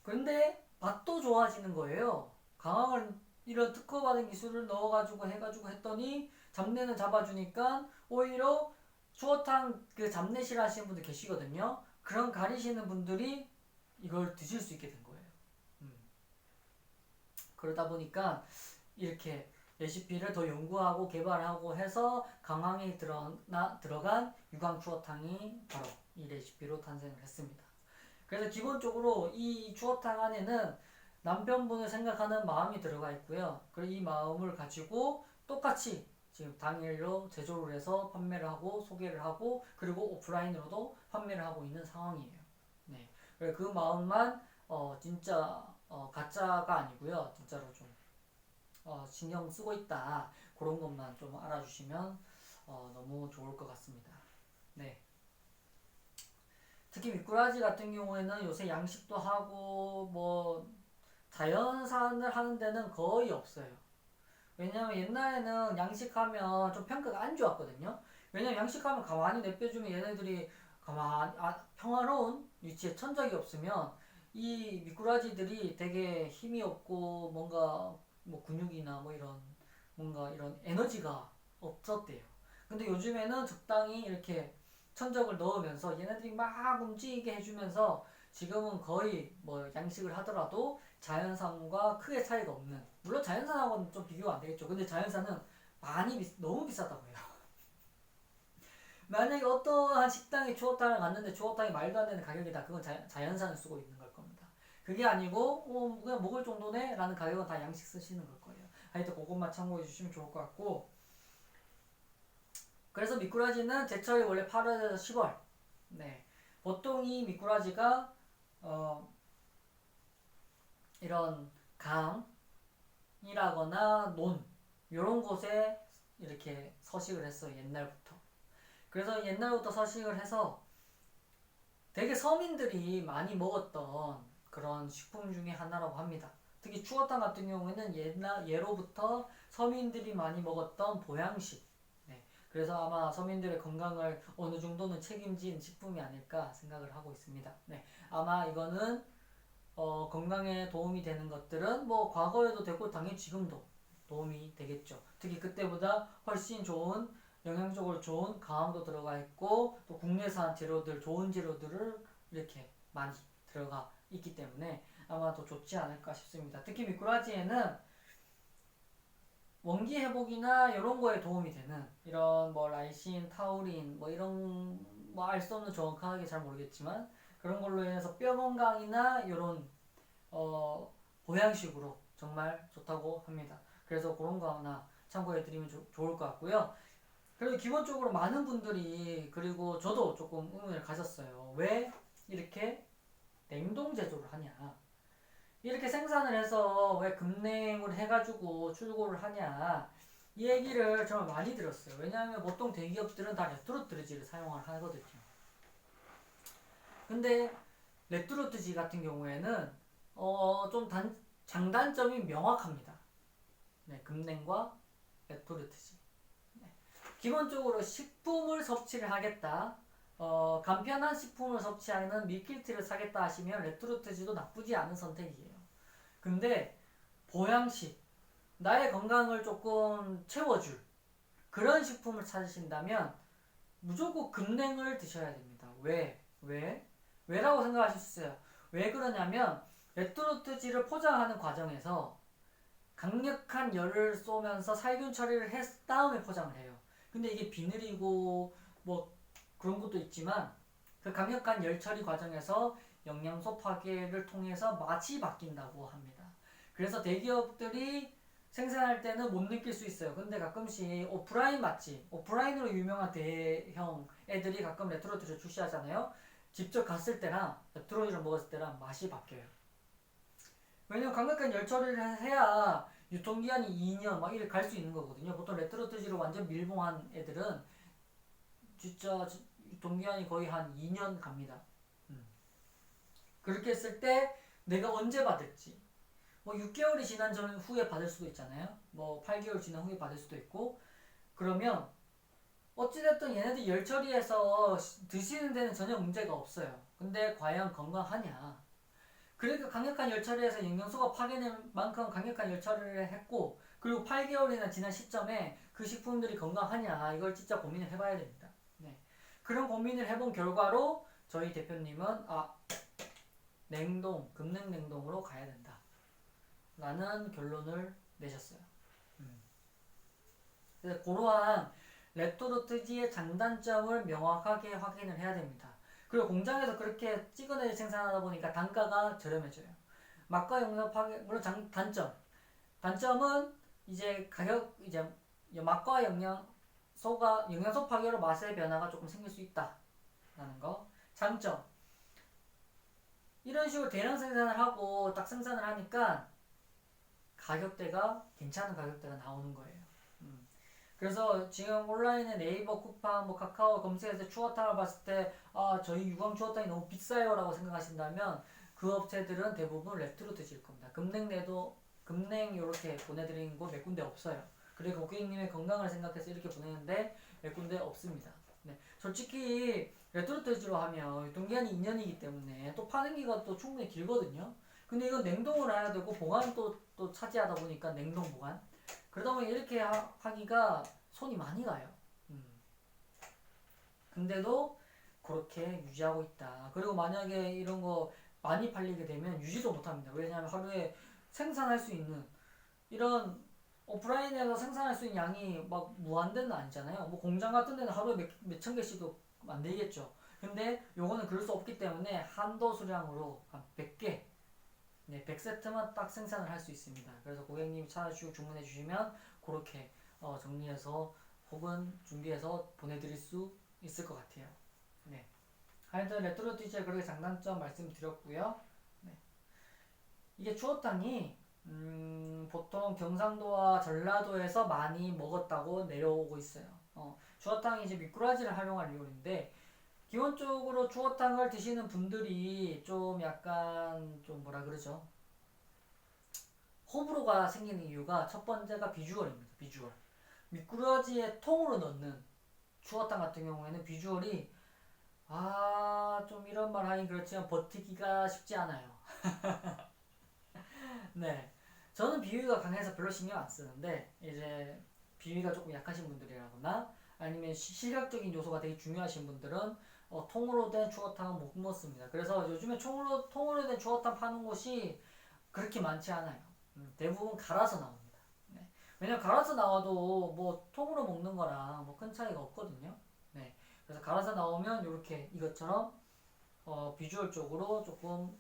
근데 맛도 좋아지는 거예요. 강황을 이런 특허받은 기술을 넣어가지고 해가지고 했더니 잡내는 잡아주니까 오히려 추어탕 그 잡내 싫어하시는 분들 계시거든요. 그런 가리시는 분들이 이걸 드실 수 있게 된 거예요. 그러다 보니까 이렇게 레시피를 더 연구하고 개발하고 해서 강황이 들어간 유광 추어탕이 바로 이 레시피로 탄생을 했습니다. 그래서 기본적으로 이 추어탕 안에는 남편분을 생각하는 마음이 들어가 있고요. 그리고 이 마음을 가지고 똑같이 지금 당일로 제조를 해서 판매를 하고 소개를 하고 그리고 오프라인으로도 판매를 하고 있는 상황이에요. 네. 그 마음만 진짜 가짜가 아니고요. 진짜로 좀 신경 쓰고 있다. 그런 것만 좀 알아주시면 너무 좋을 것 같습니다. 네. 특히 미꾸라지 같은 경우에는 요새 양식도 하고 뭐 자연산을 하는 데는 거의 없어요. 왜냐면 옛날에는 양식하면 좀 평가가 안 좋았거든요. 왜냐면 양식하면 가만히 내빼주면 얘네들이 평화로운 위치에 천적이 없으면 이 미꾸라지들이 되게 힘이 없고 뭔가 뭐 근육이나 뭐 이런 뭔가 이런 에너지가 없었대요. 근데 요즘에는 적당히 이렇게 천적을 넣으면서 얘네들이 막 움직이게 해주면서 지금은 거의 뭐 양식을 하더라도 자연산과 크게 차이가 없는, 물론 자연산하고는 좀 비교가 안 되겠죠. 근데 자연산은 너무 비싸다고 해요. 만약에 어떠한 식당에 추어탕을 갔는데 추어탕이 말도 안 되는 가격이다. 그건 자연산을 쓰고 있는 걸 겁니다. 그게 아니고 그냥 먹을 정도네 라는 가격은 다 양식 쓰시는 걸 거예요. 하여튼 그것만 참고해 주시면 좋을 것 같고, 그래서 미꾸라지는 제철이 원래 8월에서 10월. 네. 보통 이 미꾸라지가 이런 강이라거나 논 이런 곳에 이렇게 서식을 했어요. 옛날부터. 그래서 옛날부터 서식을 해서 되게 서민들이 많이 먹었던 그런 식품 중에 하나라고 합니다. 특히 추어탕 같은 경우에는 예로부터 서민들이 많이 먹었던 보양식. 네. 그래서 아마 서민들의 건강을 어느 정도는 책임진 식품이 아닐까 생각을 하고 있습니다. 네. 아마 이거는 건강에 도움이 되는 것들은 뭐 과거에도 되고 당연히 지금도 도움이 되겠죠. 특히 그때보다 훨씬 좋은, 영양적으로 좋은 강황도 들어가 있고 또 국내산 재료들, 좋은 재료들을 이렇게 많이 들어가 있기 때문에 아마 더 좋지 않을까 싶습니다. 특히 미꾸라지에는 원기 회복이나 이런 거에 도움이 되는 이런 뭐 라이신, 타우린 뭐 이런 뭐 알 수 없는, 정확하게 잘 모르겠지만 그런 걸로 인해서 뼈 건강이나 이런 보양식으로 정말 좋다고 합니다. 그래서 그런 거 하나 참고해 드리면 좋을 것 같고요. 그리고 기본적으로 많은 분들이, 그리고 저도 조금 의문을 가졌어요. 왜 이렇게 냉동 제조를 하냐, 이렇게 생산을 해서 왜 급냉을 해가지고 출고를 하냐, 이 얘기를 정말 많이 들었어요. 왜냐하면 보통 대기업들은 다 레토르트지를 사용을 하거든요. 근데 레토르트지 같은 경우에는 좀 장단점이 명확합니다. 네, 급냉과 레토르트지. 네. 기본적으로 식품을 섭취를 하겠다, 간편한 식품을 섭취하는 밀키트를 사겠다 하시면 레토르트지도 나쁘지 않은 선택이에요. 근데 보양식, 나의 건강을 조금 채워줄 그런 식품을 찾으신다면 무조건 급냉을 드셔야 됩니다. 왜라고 생각하실 수 있어요. 왜 그러냐면 레토르트지를 포장하는 과정에서 강력한 열을 쏘면서 살균 처리를 했 다음에 포장을 해요. 근데 이게 비늘이고 뭐 그런 것도 있지만 그 강력한 열 처리 과정에서 영양소 파괴를 통해서 맛이 바뀐다고 합니다. 그래서 대기업들이 생산할 때는 못 느낄 수 있어요. 근데 가끔씩 오프라인 맛집, 오프라인으로 유명한 대형 애들이 가끔 레토르트를 출시하잖아요. 직접 갔을 때랑 레토르트를 먹었을 때랑 맛이 바뀌어요. 왜냐면 강력한 열 처리를 해야 유통기한이 2년 막 이렇게 갈 수 있는 거거든요. 보통 레토르트지로 완전 밀봉한 애들은 진짜 유통기한이 거의 한 2년 갑니다. 그렇게 했을 때 내가 언제 받을지, 뭐 6개월이 지난 전 후에 받을 수도 있잖아요. 뭐 8개월 지난 후에 받을 수도 있고. 그러면 어찌됐든 얘네들 열 처리해서 드시는 데는 전혀 문제가 없어요. 근데 과연 건강하냐? 그러니까 강력한 열 처리에서 영양소가 파괴될 만큼 강력한 열 처리를 했고, 그리고 8개월이나 지난 시점에 그 식품들이 건강하냐, 이걸 진짜 고민을 해봐야 됩니다. 네. 그런 고민을 해본 결과로 저희 대표님은 급냉 냉동으로 가야 된다. 라는 결론을 내셨어요. 그래서 그러한 레토르트지의 장단점을 명확하게 확인을 해야 됩니다. 그리고 공장에서 그렇게 찍어내 생산하다 보니까 단가가 저렴해져요. 맛과 영양 파괴, 물론 단점은 이제 가격, 이제 맛과 영양소 파괴로 맛의 변화가 조금 생길 수 있다라는 거. 장점, 이런 식으로 대량 생산을 하고 딱 생산을 하니까 가격대가 괜찮은 가격대가 나오는 거예요. 그래서 지금 온라인에 네이버, 쿠팡, 뭐 카카오 검색해서 추어탕을 봤을 때 저희 유광 추어탕이 너무 비싸요 라고 생각하신다면 그 업체들은 대부분 레트로트질 겁니다. 금냉 이렇게 보내드리는 곳 몇 군데 없어요. 그리고 고객님의 건강을 생각해서 이렇게 보내는데 몇 군데 없습니다. 네. 솔직히 레트로트지로 하면 유통기한이 2년이기 때문에 또 파는 기간도 충분히 길거든요. 근데 이건 냉동을 해야 되고 보관도 또 차지하다 보니까 냉동 보관. 그러다 보니 이렇게 하기가 손이 많이 가요. 근데도 그렇게 유지하고 있다. 그리고 만약에 이런 거 많이 팔리게 되면 유지도 못합니다. 왜냐하면 하루에 생산할 수 있는 이런 오프라인에서 생산할 수 있는 양이 막 무한대는 아니잖아요. 뭐 공장 같은 데는 하루에 몇천 개씩도 만들겠죠. 근데 요거는 그럴 수 없기 때문에 한도 수량으로 한 100개, 네, 100세트만 딱 생산을 할 수 있습니다. 그래서 고객님이 찾아주시고 주문해 주시면 그렇게 정리해서 혹은 준비해서 보내드릴 수 있을 것 같아요. 네. 하여튼 레트로티지의 그렇게 장단점 말씀드렸고요. 네. 이게 추어탕이 보통 경상도와 전라도에서 많이 먹었다고 내려오고 있어요. 추어탕이 이제 미꾸라지를 활용한 요리인데 기본적으로 추어탕을 드시는 분들이 좀 약간 좀 뭐라 그러죠? 호불호가 생기는 이유가 첫 번째가 비주얼입니다. 비주얼. 미꾸라지에 통으로 넣는 추어탕 같은 경우에는 비주얼이 좀 이런 말 하긴 그렇지만 버티기가 쉽지 않아요. 네. 저는 비위가 강해서 별로 신경 안 쓰는데 이제 비위가 조금 약하신 분들이라거나 아니면 시각적인 요소가 되게 중요하신 분들은 통으로 된 추어탕은 못 먹습니다. 그래서 요즘에 통으로 된 추어탕 파는 곳이 그렇게 많지 않아요. 대부분 갈아서 나옵니다. 네. 왜냐면 갈아서 나와도 뭐 통으로 먹는 거랑 뭐 큰 차이가 없거든요. 네. 그래서 갈아서 나오면 이렇게 이것처럼 비주얼적으로 조금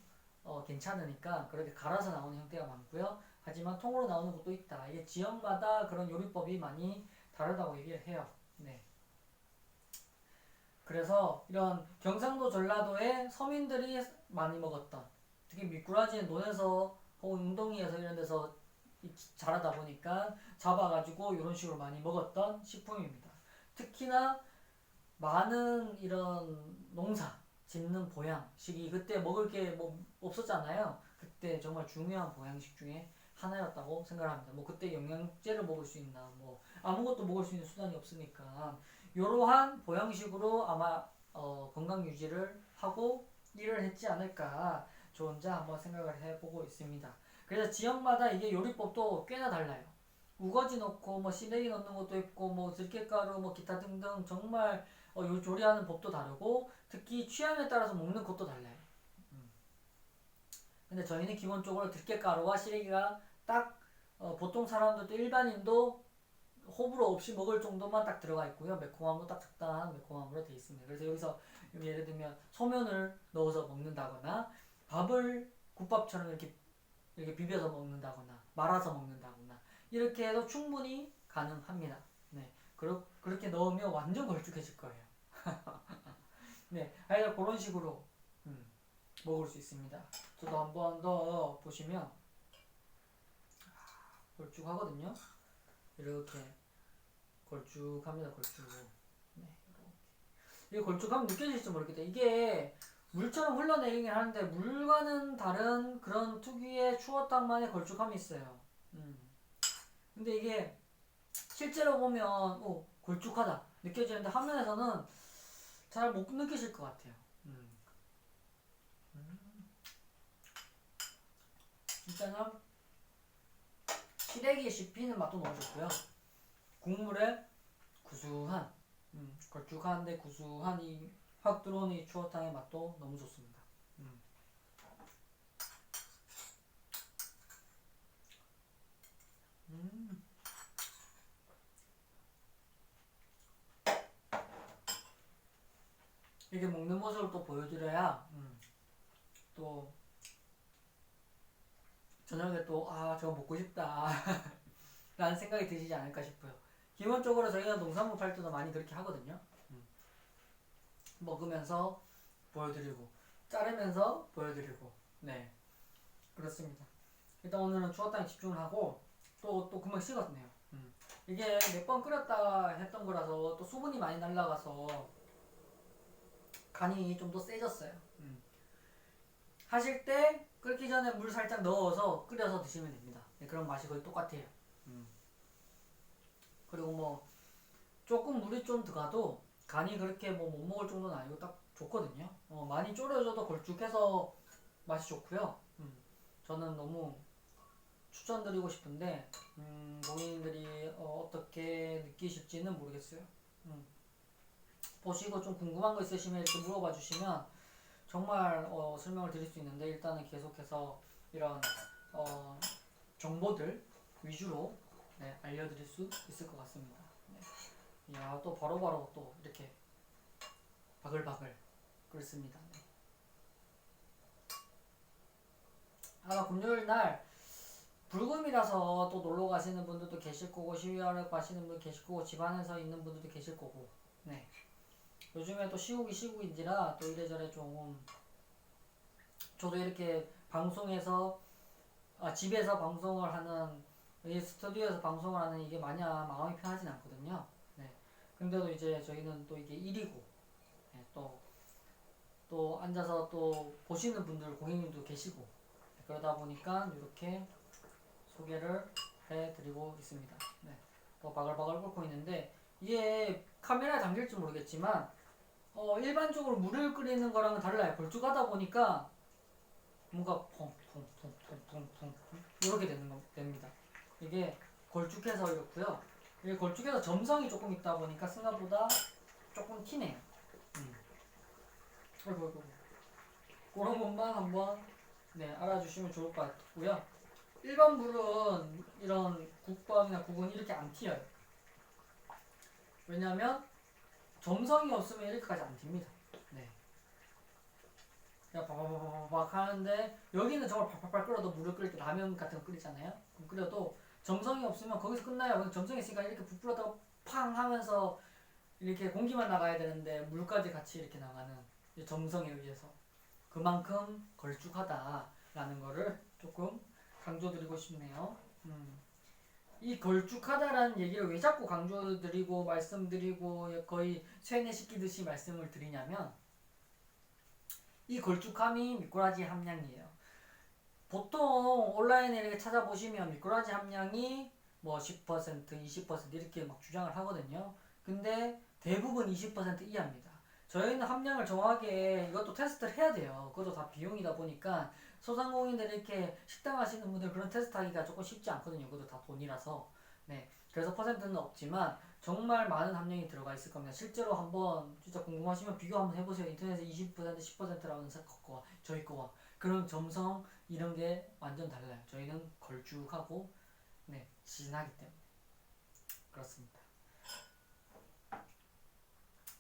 괜찮으니까 그렇게 갈아서 나오는 형태가 많고요. 하지만 통으로 나오는 것도 있다. 이게 지역마다 그런 요리법이 많이 다르다고 얘기를 해요. 네. 그래서 이런 경상도 전라도의 서민들이 많이 먹었던 특히 미꾸라지는 논에서 혹은 웅덩이에서 이런 데서 자라다 보니까 잡아가지고 이런 식으로 많이 먹었던 식품입니다. 특히나 많은 이런 농사 짓는 보양식이 그때 먹을 게 뭐 없었잖아요. 그때 정말 중요한 보양식 중에 하나였다고 생각합니다. 뭐 그때 영양제를 먹을 수 있나 뭐 아무것도 먹을 수 있는 수단이 없으니까 이러한 보양식으로 아마 건강 유지를 하고 일을 했지 않을까 저 혼자 한번 생각을 해보고 있습니다. 그래서 지역마다 이게 요리법도 꽤나 달라요. 우거지 넣고 뭐 시래기 넣는 것도 있고 뭐 들깨가루 뭐 기타 등등 정말 조리하는 법도 다르고 특히 취향에 따라서 먹는 것도 달라요. 근데 저희는 기본적으로 들깨가루와 시래기가 딱 보통 사람들도 일반인도 호불호 없이 먹을 정도만 딱 들어가 있고요. 매콤함도 딱 적당한 매콤함으로 되어 있습니다. 그래서 여기서 예를 들면 소면을 넣어서 먹는다거나 밥을 국밥처럼 이렇게 비벼서 먹는다거나 말아서 먹는다거나 이렇게 해도 충분히 가능합니다. 네, 그렇게 넣으면 완전 걸쭉해질 거예요. 네, 하여간 그런 식으로 먹을 수 있습니다. 저도 한 번 더 보시면 걸쭉하거든요. 이렇게 걸쭉합니다. 걸쭉. 네, 이렇게. 이게 걸쭉하면 느껴질지 모르겠다. 이게 물처럼 흘러내리긴 하는데 물과는 다른 그런 특유의 추어탕만의 걸쭉함이 있어요. 근데 이게 실제로 보면 걸쭉하다 느껴지는데 화면에서는 잘 못 느끼실 것 같아요. 일단은 시래기에 씹히는 맛도 너무 좋고요. 국물에 구수한 걸쭉한데 구수한 이 확 들어오는 이 추어탕의 맛도 너무 좋습니다. 이게 먹는 모습을 또 보여드려야 또 저녁에 또 저거 먹고 싶다 라는 생각이 드시지 않을까 싶어요. 기본적으로 저희가 농산물 팔 때도 많이 그렇게 하거든요. 먹으면서 보여드리고 자르면서 보여드리고 네 그렇습니다. 일단 오늘은 추어탕에 집중을 하고 또 금방 식었네요. 이게 몇 번 끓였다 했던 거라서 또 수분이 많이 날라가서 간이 좀 더 세졌어요. 하실 때 끓기 전에 물 살짝 넣어서 끓여서 드시면 됩니다. 네, 그런 맛이 거의 똑같아요. 그리고 뭐 조금 물이 좀 들어가도 간이 그렇게 뭐 못 먹을 정도는 아니고 딱 좋거든요. 많이 졸여줘도 걸쭉해서 맛이 좋고요. 저는 너무 추천드리고 싶은데 고객님들이 어떻게 느끼실지는 모르겠어요. 보시고 좀 궁금한 거 있으시면 이렇게 물어봐 주시면 정말 설명을 드릴 수 있는데 일단은 계속해서 이런 정보들 위주로 네, 알려드릴 수 있을 것 같습니다. 네. 이야 또 바로바로 또 이렇게 바글바글 그렇습니다. 네. 아마 금요일 날 불금이라서 또 놀러 가시는 분들도 계실 거고 시위하러 가시는 분도 계실 거고 집안에서 있는 분들도 계실 거고 네. 요즘에 또 시국인지라 또 이래저래 좀 저도 이렇게 방송에서 집에서 방송을 하는 이 스튜디오에서 방송을 하는 이게 마냥 마음이 편하진 않거든요. 네. 근데도 이제 저희는 또 이게 일이고 네. 또 앉아서 또 보시는 분들 고객님도 계시고 네. 그러다 보니까 이렇게 소개를 해드리고 있습니다. 네. 또 바글바글 끓고 있는데 이게 카메라에 담길지 모르겠지만 일반적으로 물을 끓이는 거랑은 달라요. 걸쭉하다 보니까 뭔가 퐁퐁퐁퐁퐁 이렇게 됩니다. 이게 걸쭉해서 이렇고요. 이게 걸쭉해서 점성이 조금 있다 보니까 생각보다 조금 티네요. 아이고. 그런 것만 한번 네, 알아주시면 좋을 것 같고요. 일반 물은 이런 국밥이나 국은 이렇게 안 튀어요. 왜냐면 점성이 없으면 이렇게까지 안 튑니다. 네. 그냥 바바바바박 하는데 여기는 정말 팔팔팔 끓여도 물을 끓일 때 라면 같은 거 끓이잖아요. 그럼 끓여도 점성이 없으면 거기서 끝나요. 점성이 있으니까 이렇게 부풀었다가 팡 하면서 이렇게 공기만 나가야 되는데 물까지 같이 이렇게 나가는 점성에 의해서 그만큼 걸쭉하다라는 거를 조금 강조드리고 싶네요. 이 걸쭉하다라는 얘기를 왜 자꾸 강조드리고 말씀드리고 거의 세뇌시키듯이 말씀을 드리냐면 이 걸쭉함이 미꾸라지 함량이에요. 보통 온라인에 이렇게 찾아보시면 미꾸라지 함량이 뭐 10%, 20% 이렇게 막 주장을 하거든요. 근데 대부분 20% 이하입니다. 저희는 함량을 정확하게 이것도 테스트를 해야 돼요. 그것도 다 비용이다 보니까 소상공인들 이렇게 식당 하시는 분들 그런 테스트 하기가 조금 쉽지 않거든요. 그것도 다 돈이라서. 네. 그래서 퍼센트는 없지만 정말 많은 함량이 들어가 있을 겁니다. 실제로 한번 진짜 궁금하시면 비교 한번 해보세요. 인터넷에 20%, 10%라는 거와 저희 거와. 그럼 점성 이런 게 완전 달라요. 저희는 걸쭉하고 네, 진하기 때문에. 그렇습니다.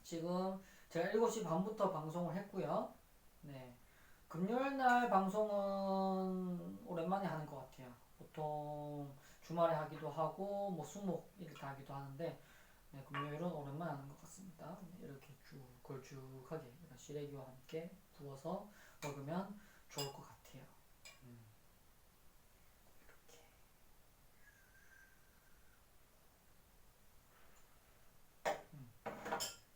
지금 제가 7시 반부터 방송을 했고요. 네. 금요일 날 방송은 오랜만에 하는 것 같아요. 보통 주말에 하기도 하고 뭐 수목 이렇게 하기도 하는데 네, 금요일은 오랜만에 하는 것 같습니다. 네, 이렇게 쭉 걸쭉하게 시래기와 함께 구워서 먹으면 좋을 것 같아요.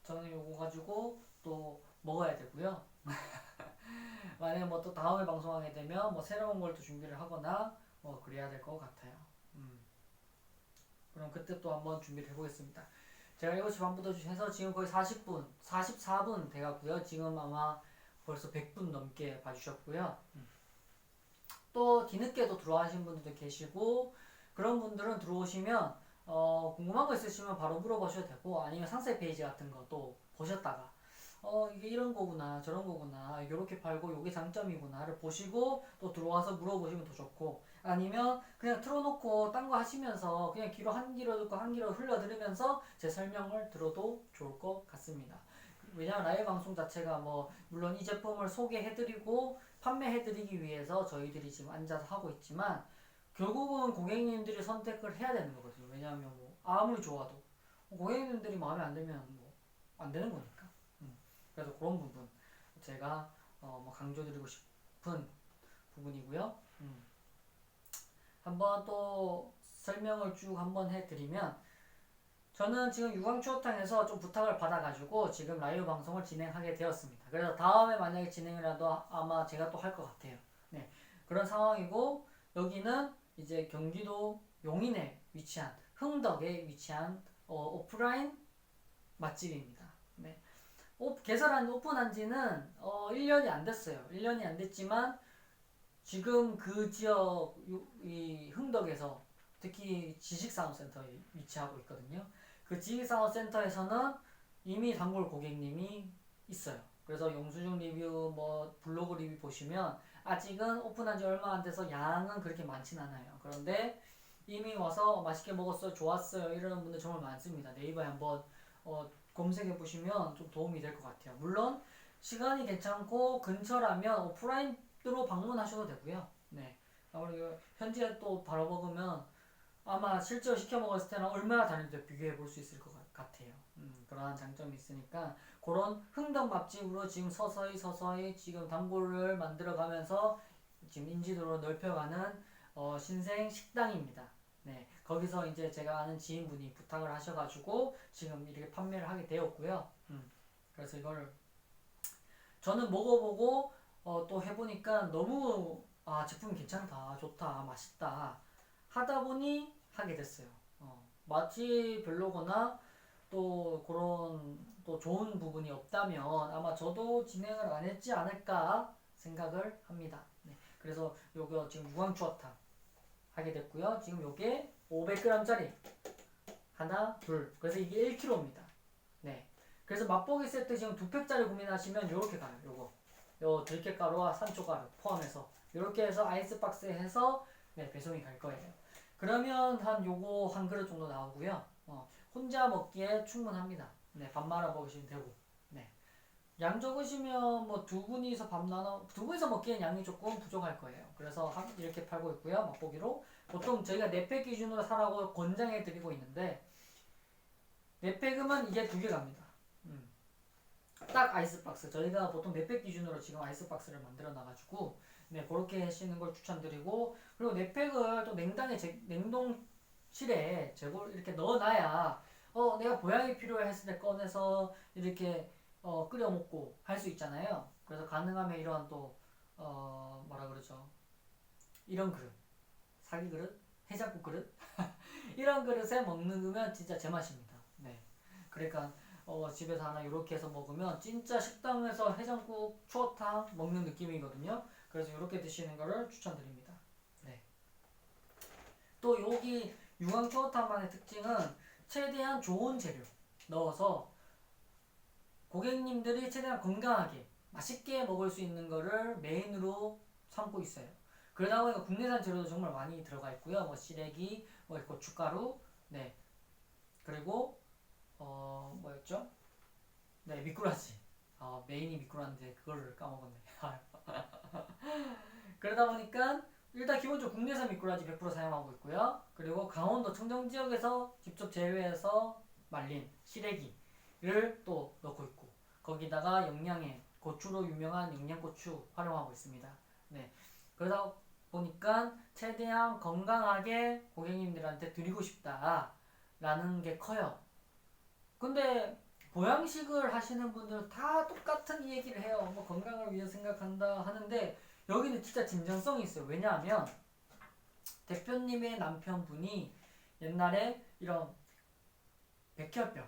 저는 요거 가지고 또 먹어야 되고요. 만약에 뭐 또 다음에 방송하게 되면 뭐 새로운 걸 또 준비를 하거나 뭐 그래야 될 것 같아요. 그럼 그때 또 한번 준비를 해보겠습니다. 제가 7시 반부터 해서 지금 거의 40분, 44분 돼가고요. 지금 아마 벌써 100분 넘게 봐주셨고요. 또 뒤늦게도 들어와신 분들도 계시고 그런 분들은 들어오시면 궁금한 거 있으시면 바로 물어보셔도 되고 아니면 상세 페이지 같은 거 또 보셨다가 이게 이런 거구나 저런 거구나 요렇게 팔고 요게 장점이구나를 보시고 또 들어와서 물어보시면 더 좋고 아니면 그냥 틀어놓고 딴 거 하시면서 그냥 귀로 한 귀로 듣고 한 귀로 흘려 들으면서 제 설명을 들어도 좋을 것 같습니다. 왜냐면 라이브 방송 자체가 뭐 물론 이 제품을 소개해드리고 판매해드리기 위해서 저희들이 지금 앉아서 하고 있지만 결국은 고객님들이 선택을 해야 되는 거거든요. 왜냐하면 뭐 아무리 좋아도 고객님들이 마음에 안 들면 뭐 안 되는 거니까. 그래서 그런 부분 제가 뭐 강조드리고 싶은 부분이고요. 한번 또 설명을 쭉 한번 해드리면 저는 지금 유광추어탕에서 좀 부탁을 받아가지고 지금 라이브 방송을 진행하게 되었습니다. 그래서 다음에 만약에 진행이라도 아마 제가 또 할 것 같아요. 네, 그런 상황이고 여기는 이제 경기도 용인에 위치한 흥덕에 위치한 오프라인 맛집입니다. 네. 오픈한 지는 1년이 안 됐어요. 1년이 안 됐지만 지금 그 지역 이 흥덕에서 특히 지식산업센터에 위치하고 있거든요. 그 지식산업센터에서는 이미 단골 고객님이 있어요. 그래서 영수증 리뷰 뭐 블로그 리뷰 보시면 아직은 오픈한 지 얼마 안 돼서 양은 그렇게 많진 않아요. 그런데 이미 와서 맛있게 먹었어요, 좋았어요 이러는 분들 정말 많습니다. 네이버에 한번 검색해 보시면 좀 도움이 될 것 같아요. 물론 시간이 괜찮고 근처라면 오프라인으로 방문하셔도 되고요. 네. 그리고 현지에 또 바로 먹으면 아마 실제로 시켜 먹었을 때는 얼마나 다른지 비교해 볼 수 있을 것 같아요. 그러한 장점이 있으니까 그런 흥덕 맛집으로 지금 서서히 지금 단골을 만들어 가면서 지금 인지도를 넓혀가는 신생 식당입니다. 네, 거기서 이제 제가 아는 지인분이 부탁을 하셔가지고 지금 이렇게 판매를 하게 되었고요. 그래서 이걸 저는 먹어보고 또 해보니까 너무 제품이 괜찮다, 좋다, 맛있다 하다 보니 하게 됐어요. 맛이 별로거나 또 그런 또 좋은 부분이 없다면 아마 저도 진행을 안 했지 않을까 생각을 합니다. 네, 그래서 요거 지금 유광추어탕 하게 됐고요. 지금 요게 500g짜리 하나, 둘. 그래서 이게 1kg입니다. 네. 그래서 맛보기 세트 지금 2팩짜리 고민하시면 요렇게 가요. 요 들깨가루와 산초가루 포함해서 요렇게 해서 아이스박스에 해서 네, 배송이 갈 거예요. 그러면 한 요거 한 그릇 정도 나오고요. 혼자 먹기에 충분합니다. 네, 밥 말아 먹으시면 되고. 네. 양 적으시면 뭐 두 분이서 두 분이서 먹기엔 양이 조금 부족할 거예요. 그래서 이렇게 팔고 있고요. 맛보기로. 보통 저희가 4팩 기준으로 사라고 권장해 드리고 있는데 4팩이면 이게 2개 갑니다. 딱 아이스박스. 저희가 보통 4팩 기준으로 지금 아이스박스를 만들어 놔가지고 네, 그렇게 하시는 걸 추천드리고 그리고 4팩을 또 냉동실에 이렇게 넣어놔야 내가 보양이 필요해 했을 때 꺼내서 이렇게 끓여 먹고 할 수 있잖아요. 그래서 가능하면 이러한 또 뭐라 그러죠? 이런 그릇, 사기 그릇, 해장국 그릇 이런 그릇에 먹는 진짜 제맛입니다. 네, 그러니까 집에서 하나 이렇게 해서 먹으면 진짜 식당에서 해장국, 추어탕 먹는 느낌이거든요. 그래서 이렇게 드시는 거를 추천드립니다. 네. 또 여기 유광 추어탕만의 특징은 최대한 좋은 재료 넣어서 고객님들이 최대한 건강하게 맛있게 먹을 수 있는 거를 메인으로 삼고 있어요. 그러다 보니까 국내산 재료도 정말 많이 들어가 있고요. 뭐 시래기, 뭐 고춧가루, 네, 그리고 뭐였죠? 네, 미꾸라지. 메인이 미꾸라지인데 그거를 까먹었네. 그러다 보니까 일단 기본적으로 국내산 미꾸라지 100% 사용하고 있고요. 그리고 강원도 청정 지역에서 직접 재배해서 말린 시래기를 또 넣고 있고 거기다가 영양에 고추로 유명한 영양고추 활용하고 있습니다. 네, 그러다 보니까 최대한 건강하게 고객님들한테 드리고 싶다라는 게 커요. 근데 보양식을 하시는 분들은 다 똑같은 이 얘기를 해요. 뭐 건강을 위해 생각한다 하는데 여기는 진짜 진정성이 있어요. 왜냐하면 대표님의 남편분이 옛날에 이런 백혈병,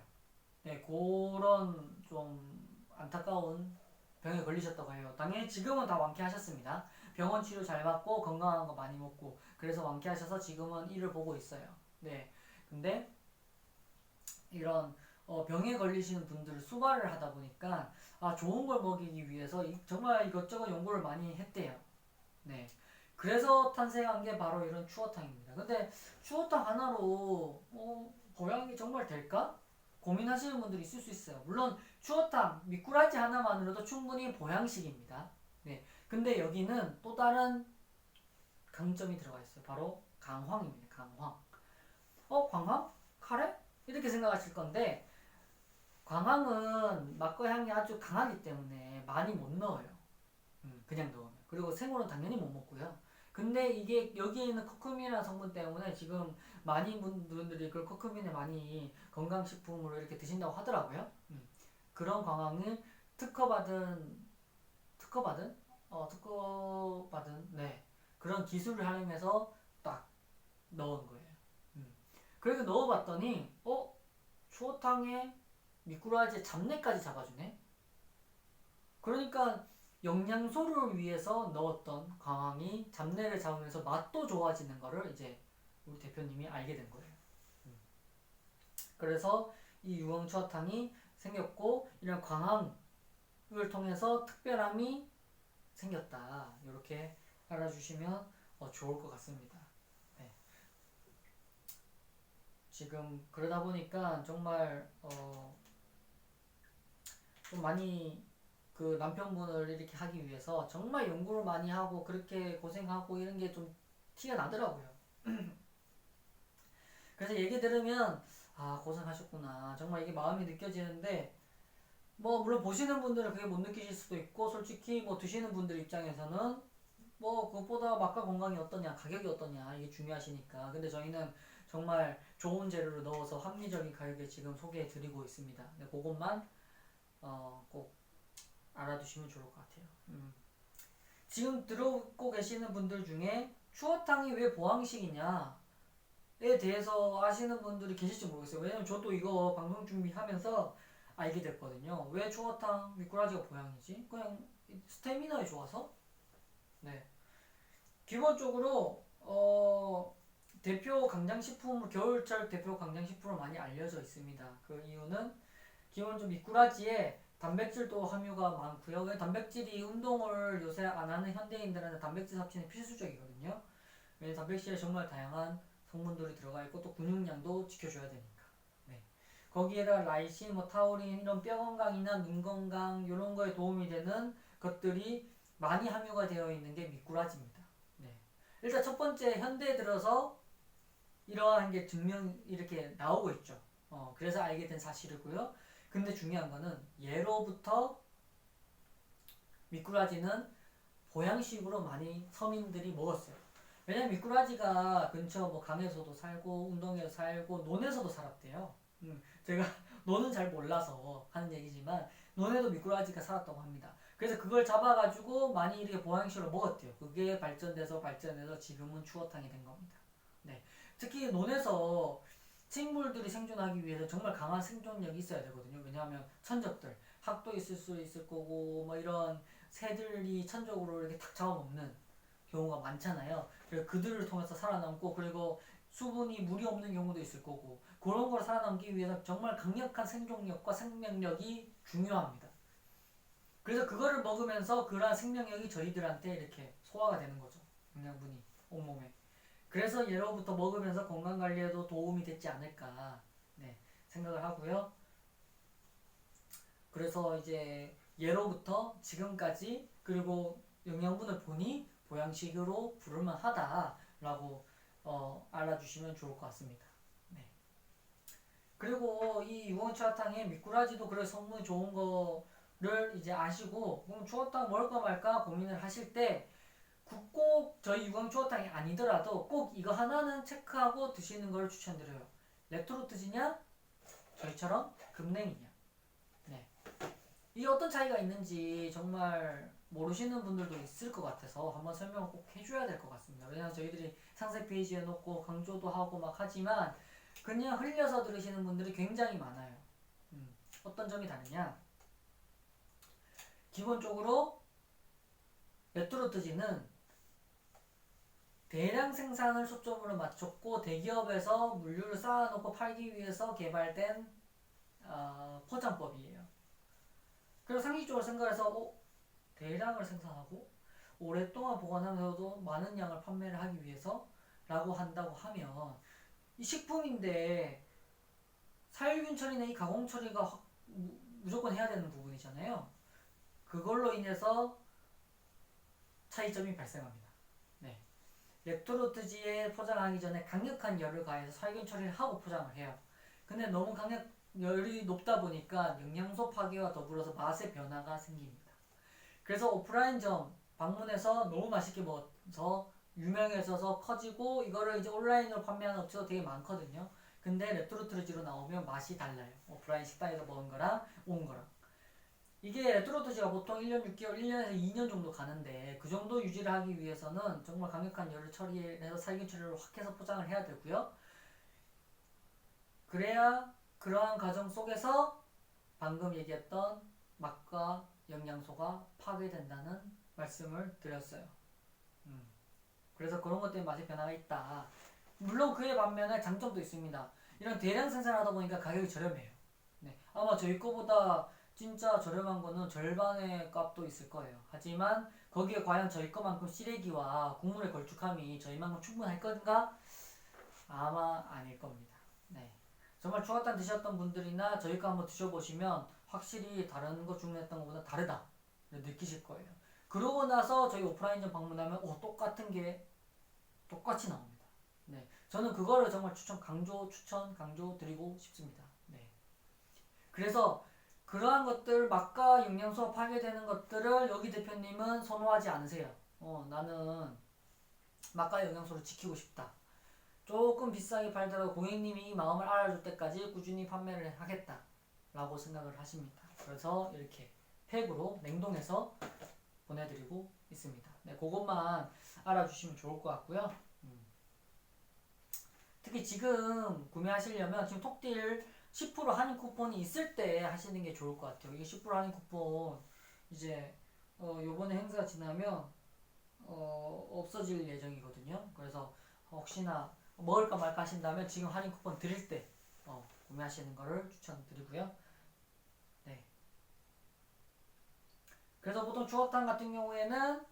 네, 그런 좀 안타까운 병에 걸리셨다고 해요. 당연히 지금은 다 완쾌하셨습니다. 병원 치료 잘 받고 건강한 거 많이 먹고 그래서 완쾌하셔서 지금은 일을 보고 있어요. 네, 근데 이런 병에 걸리시는 분들을 수발을 하다 보니까 좋은 걸 먹이기 위해서 정말 이것저것 연구를 많이 했대요. 네. 그래서 탄생한 게 바로 이런 추어탕입니다. 근데 추어탕 하나로 보양이 정말 될까? 고민하시는 분들이 있을 수 있어요. 물론 추어탕, 미꾸라지 하나만으로도 충분히 보양식입니다. 네. 근데 여기는 또 다른 강점이 들어가 있어요. 바로 강황입니다. 강황. 광황? 카레? 이렇게 생각하실 건데 광황은 맛과 향이 아주 강하기 때문에 많이 못 넣어요. 그냥 넣으면. 그리고 생으로는 당연히 못 먹고요. 근데 이게 여기에 있는 커큐민이라는 성분 때문에 지금 많은 분들이 그 커큐민을 많이 건강식품으로 이렇게 드신다고 하더라고요. 그런 광황을 특허받은 네, 그런 기술을 활용해서 딱 넣은 거예요. 그래서 넣어봤더니 추어탕에 미꾸라지 잡내까지 잡아주네. 그러니까 영양소를 위해서 넣었던 광황이 잡내를 잡으면서 맛도 좋아지는 거를 이제 우리 대표님이 알게 된 거예요. 그래서 이 유황추어탕이 생겼고 이런 광황을 통해서 특별함이 생겼다. 이렇게 알아주시면 좋을 것 같습니다. 네. 지금 그러다 보니까 정말 좀 많이 그 남편분을 이렇게 하기 위해서 정말 연구를 많이 하고 그렇게 고생하고 이런 게 좀 티가 나더라고요. 그래서 얘기 들으면 고생하셨구나. 정말 이게 마음이 느껴지는데 뭐 물론 보시는 분들은 그게 못 느끼실 수도 있고 솔직히 뭐 드시는 분들 입장에서는 뭐 그것보다 맛과 건강이 어떠냐 가격이 어떠냐 이게 중요하시니까. 근데 저희는 정말 좋은 재료를 넣어서 합리적인 가격에 지금 소개해 드리고 있습니다. 근데 그것만 꼭 알아두시면 좋을 것 같아요. 지금 들어오고 계시는 분들 중에 추어탕이 왜 보양식이냐에 대해서 아시는 분들이 계실지 모르겠어요. 왜냐면 저도 이거 방송 준비하면서 알게 됐거든요. 왜 추어탕 미꾸라지가 보양이지? 그냥 스태미너에 좋아서? 네. 기본적으로 대표 강장식품으로 겨울철 대표 강장식품으로 많이 알려져 있습니다. 그 이유는 기본적으로 미꾸라지에 단백질도 함유가 많고요. 단백질이 운동을 요새 안 하는 현대인들한테 단백질 섭취는 필수적이거든요. 왜냐면 단백질에 정말 다양한 성분들이 들어가 있고 또 근육량도 지켜줘야 되니까. 네. 거기에다 라이신, 타우린 이런 뼈 건강이나 눈 건강 이런 거에 도움이 되는 것들이 많이 함유가 되어 있는 게 미꾸라지입니다. 네. 일단 첫 번째 현대에 들어서 이러한 게 이렇게 나오고 있죠. 그래서 알게 된 사실이고요. 근데 중요한 거는 예로부터 미꾸라지는 보양식으로 많이 서민들이 먹었어요. 왜냐면 미꾸라지가 근처 뭐 강에서도 살고 운동에서 살고 논에서도 살았대요. 제가 논은 잘 몰라서 하는 얘기지만 논에도 미꾸라지가 살았다고 합니다. 그래서 그걸 잡아가지고 많이 이렇게 보양식으로 먹었대요. 그게 발전돼서 지금은 추어탕이 된 겁니다. 네. 특히 논에서 식물들이 생존하기 위해서 정말 강한 생존력이 있어야 되거든요. 왜냐하면 천적들, 학도 있을 수 있을 거고 뭐 이런 새들이 천적으로 이렇게 탁 잡아먹는 경우가 많잖아요. 그래서 그들을 통해서 살아남고 그리고 수분이 물이 없는 경우도 있을 거고 그런 걸 살아남기 위해서 정말 강력한 생존력과 생명력이 중요합니다. 그래서 그거를 먹으면서 그러한 생명력이 저희들한테 이렇게 소화가 되는 거죠. 영양분이 온몸에. 그래서 예로부터 먹으면서 건강관리에도 도움이 됐지 않을까 생각을 하고요. 그래서 이제 예로부터 지금까지 그리고 영양분을 보니 보양식으로 부를만하다라고 알아주시면 좋을 것 같습니다. 네. 그리고 이 유황추어탕에 미꾸라지도 그래 성분이 좋은 거를 이제 아시고 그럼 추어탕 먹을까 말까 고민을 하실 때 꼭 저희 유황추어탕이 아니더라도 꼭 이거 하나는 체크하고 드시는 걸 추천드려요. 레토르트지냐 저희처럼 금냉이냐. 네. 이게 어떤 차이가 있는지 정말 모르시는 분들도 있을 것 같아서 한번 설명을 꼭 해줘야 될 것 같습니다. 왜냐면 저희들이 상세 페이지에 놓고 강조도 하고 막 하지만 그냥 흘려서 들으시는 분들이 굉장히 많아요. 어떤 점이 다르냐? 기본적으로 레토르트지는 대량 생산을 초점으로 맞췄고 대기업에서 물류를 쌓아놓고 팔기 위해서 개발된 포장법이에요. 그래서 상식적으로 생각해서 대량을 생산하고 오랫동안 보관하면서도 많은 양을 판매를 하기 위해서 라고 한다고 하면 이 식품인데 살균 처리나 이 가공 처리가 무조건 해야 되는 부분이잖아요. 그걸로 인해서 차이점이 발생합니다. 네. 레토르트지에 포장하기 전에 강력한 열을 가해서 살균 처리를 하고 포장을 해요. 근데 너무 열이 높다 보니까 영양소 파괴와 더불어서 맛의 변화가 생깁니다. 그래서 오프라인점 방문해서 너무 맛있게 먹어서 유명해져서 커지고 이거를 이제 온라인으로 판매하는 업체도 되게 많거든요. 근데 레토르트지로 나오면 맛이 달라요. 오프라인 식당에서 먹은 거랑 온 거랑. 이게 레토르트지가 보통 1년 6개월, 1년에서 2년 정도 가는데 그 정도 유지를 하기 위해서는 정말 강력한 열을 처리해서 살균 처리를 확 해서 포장을 해야 되고요. 그래야 그러한 과정 속에서 방금 얘기했던 맛과 영양소가 파괴된다는 말씀을 드렸어요. 그래서 그런 것 때문에 맛의 변화가 있다. 물론 그에 반면에 장점도 있습니다. 이런 대량 생산하다 보니까 가격이 저렴해요. 네. 아마 저희 거보다 진짜 저렴한 거는 절반의 값도 있을 거예요. 하지만 거기에 과연 저희 거만큼 시래기와 국물의 걸쭉함이 저희만큼 충분할 건가? 아마 아닐 겁니다. 네. 정말 추어탕 드셨던 분들이나 저희 거 한번 드셔보시면 확실히 다른 거 주문했던 것보다 다르다 느끼실 거예요. 그러고 나서 저희 오프라인점 방문하면 똑같은 게 똑같이 나옵니다. 네. 저는 그거를 정말 강조 드리고 싶습니다. 네. 그래서 그러한 것들, 맛과 영양소가 파괴되는 것들을 여기 대표님은 선호하지 않으세요. 나는 맛과 영양소를 지키고 싶다. 조금 비싸게 팔더라도 고객님이 이 마음을 알아줄 때까지 꾸준히 판매를 하겠다 라고 생각을 하십니다. 그래서 이렇게 팩으로 냉동해서 보내드리고 있습니다. 네, 그것만 알아주시면 좋을 것 같고요. 특히 지금 구매하시려면 지금 톡딜 10% 할인 쿠폰이 있을 때 하시는 게 좋을 것 같아요. 이게 10% 할인 쿠폰 이제 요번에 행사 지나면 없어질 예정이거든요. 그래서 혹시나 먹을까 말까 하신다면 지금 할인 쿠폰 드릴 때 구매하시는 거를 추천드리고요. 네. 그래서 보통 추어탕 같은 경우에는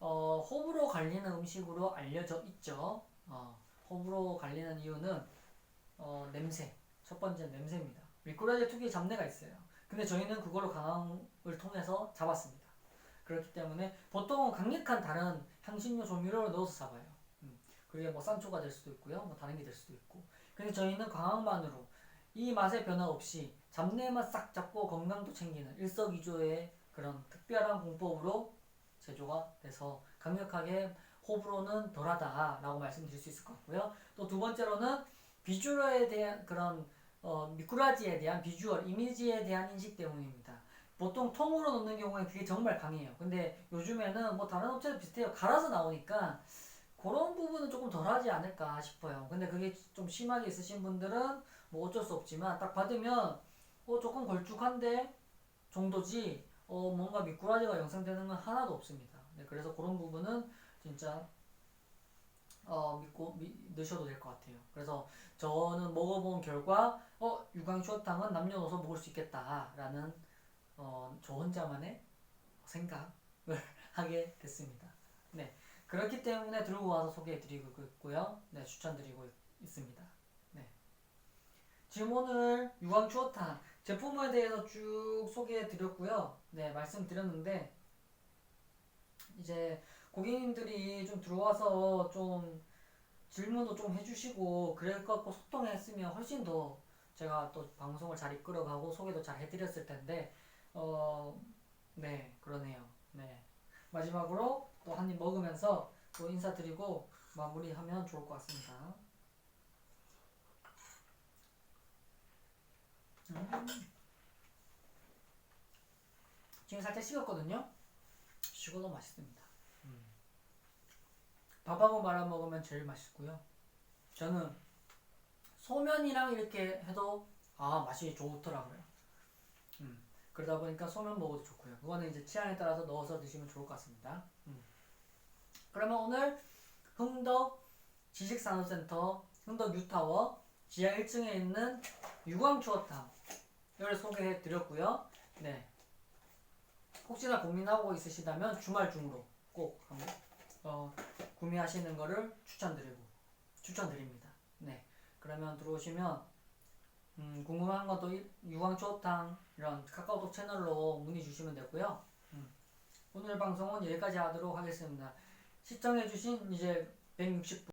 호불호 갈리는 음식으로 알려져 있죠. 호불호 갈리는 이유는 냄새. 첫 번째 냄새입니다. 미꾸라지 특유의 잡내가 있어요. 근데 저희는 그걸로 강황을 통해서 잡았습니다. 그렇기 때문에 보통은 강력한 다른 향신료 조미료를 넣어서 잡아요. 그게 뭐 쌈초가 될 수도 있고요. 뭐 다른 게 될 수도 있고. 근데 저희는 강황만으로 이 맛의 변화 없이 잡내만 싹 잡고 건강도 챙기는 일석이조의 그런 특별한 공법으로 제조가 돼서 강력하게 호불호는 덜하다라고 말씀드릴 수 있을 것 같고요. 또 두 번째로는 비주얼에 대한 그런 미꾸라지에 대한 비주얼, 이미지에 대한 인식 때문입니다. 보통 통으로 넣는 경우에 그게 정말 강해요. 근데 요즘에는 뭐 다른 업체도 비슷해요. 갈아서 나오니까 그런 부분은 조금 덜하지 않을까 싶어요. 근데 그게 좀 심하게 있으신 분들은 뭐 어쩔 수 없지만 딱 받으면 조금 걸쭉한데 정도지 뭔가 미꾸라지가 영상되는 건 하나도 없습니다. 네, 그래서 그런 부분은 진짜 넣으셔도 될 것 같아요. 그래서 저는 먹어본 결과 유광 추어탕은 남녀노소 먹을 수 있겠다라는 저 혼자만의 생각을 하게 됐습니다. 네, 그렇기 때문에 들고 와서 소개해드리고 있고요. 네, 추천드리고 있습니다. 네, 지금 오늘 유광 추어탕 제품에 대해서 쭉 소개해드렸고요. 네, 말씀드렸는데 이제 고객님들이 좀 들어와서 좀 질문도 좀 해주시고 그럴 것 같고 소통했으면 훨씬 더 제가 또 방송을 잘 이끌어가고 소개도 잘 해드렸을 텐데 네, 그러네요. 네, 마지막으로 또 한 입 먹으면서 또 인사드리고 마무리하면 좋을 것 같습니다. 지금 살짝 식었거든요. 식어도 맛있습니다. 밥하고 말아 먹으면 제일 맛있고요. 저는 소면이랑 이렇게 해도 맛이 좋더라고요. 그러다 보니까 소면 먹어도 좋고요. 그거는 이제 취향에 따라서 넣어서 드시면 좋을 것 같습니다. 그러면 오늘 흥덕 지식산업센터 흥덕 뉴타워 지하 1층에 있는 유광추어탕을 소개해 드렸고요. 네. 혹시나 고민하고 있으시다면 주말 중으로 꼭 한번 구매하시는 거를 추천드립니다. 네. 그러면 들어오시면 궁금한 것도 유광 추어탕 이런 카카오톡 채널로 문의 주시면 되고요. 오늘 방송은 여기까지 하도록 하겠습니다. 시청해주신 이제 160분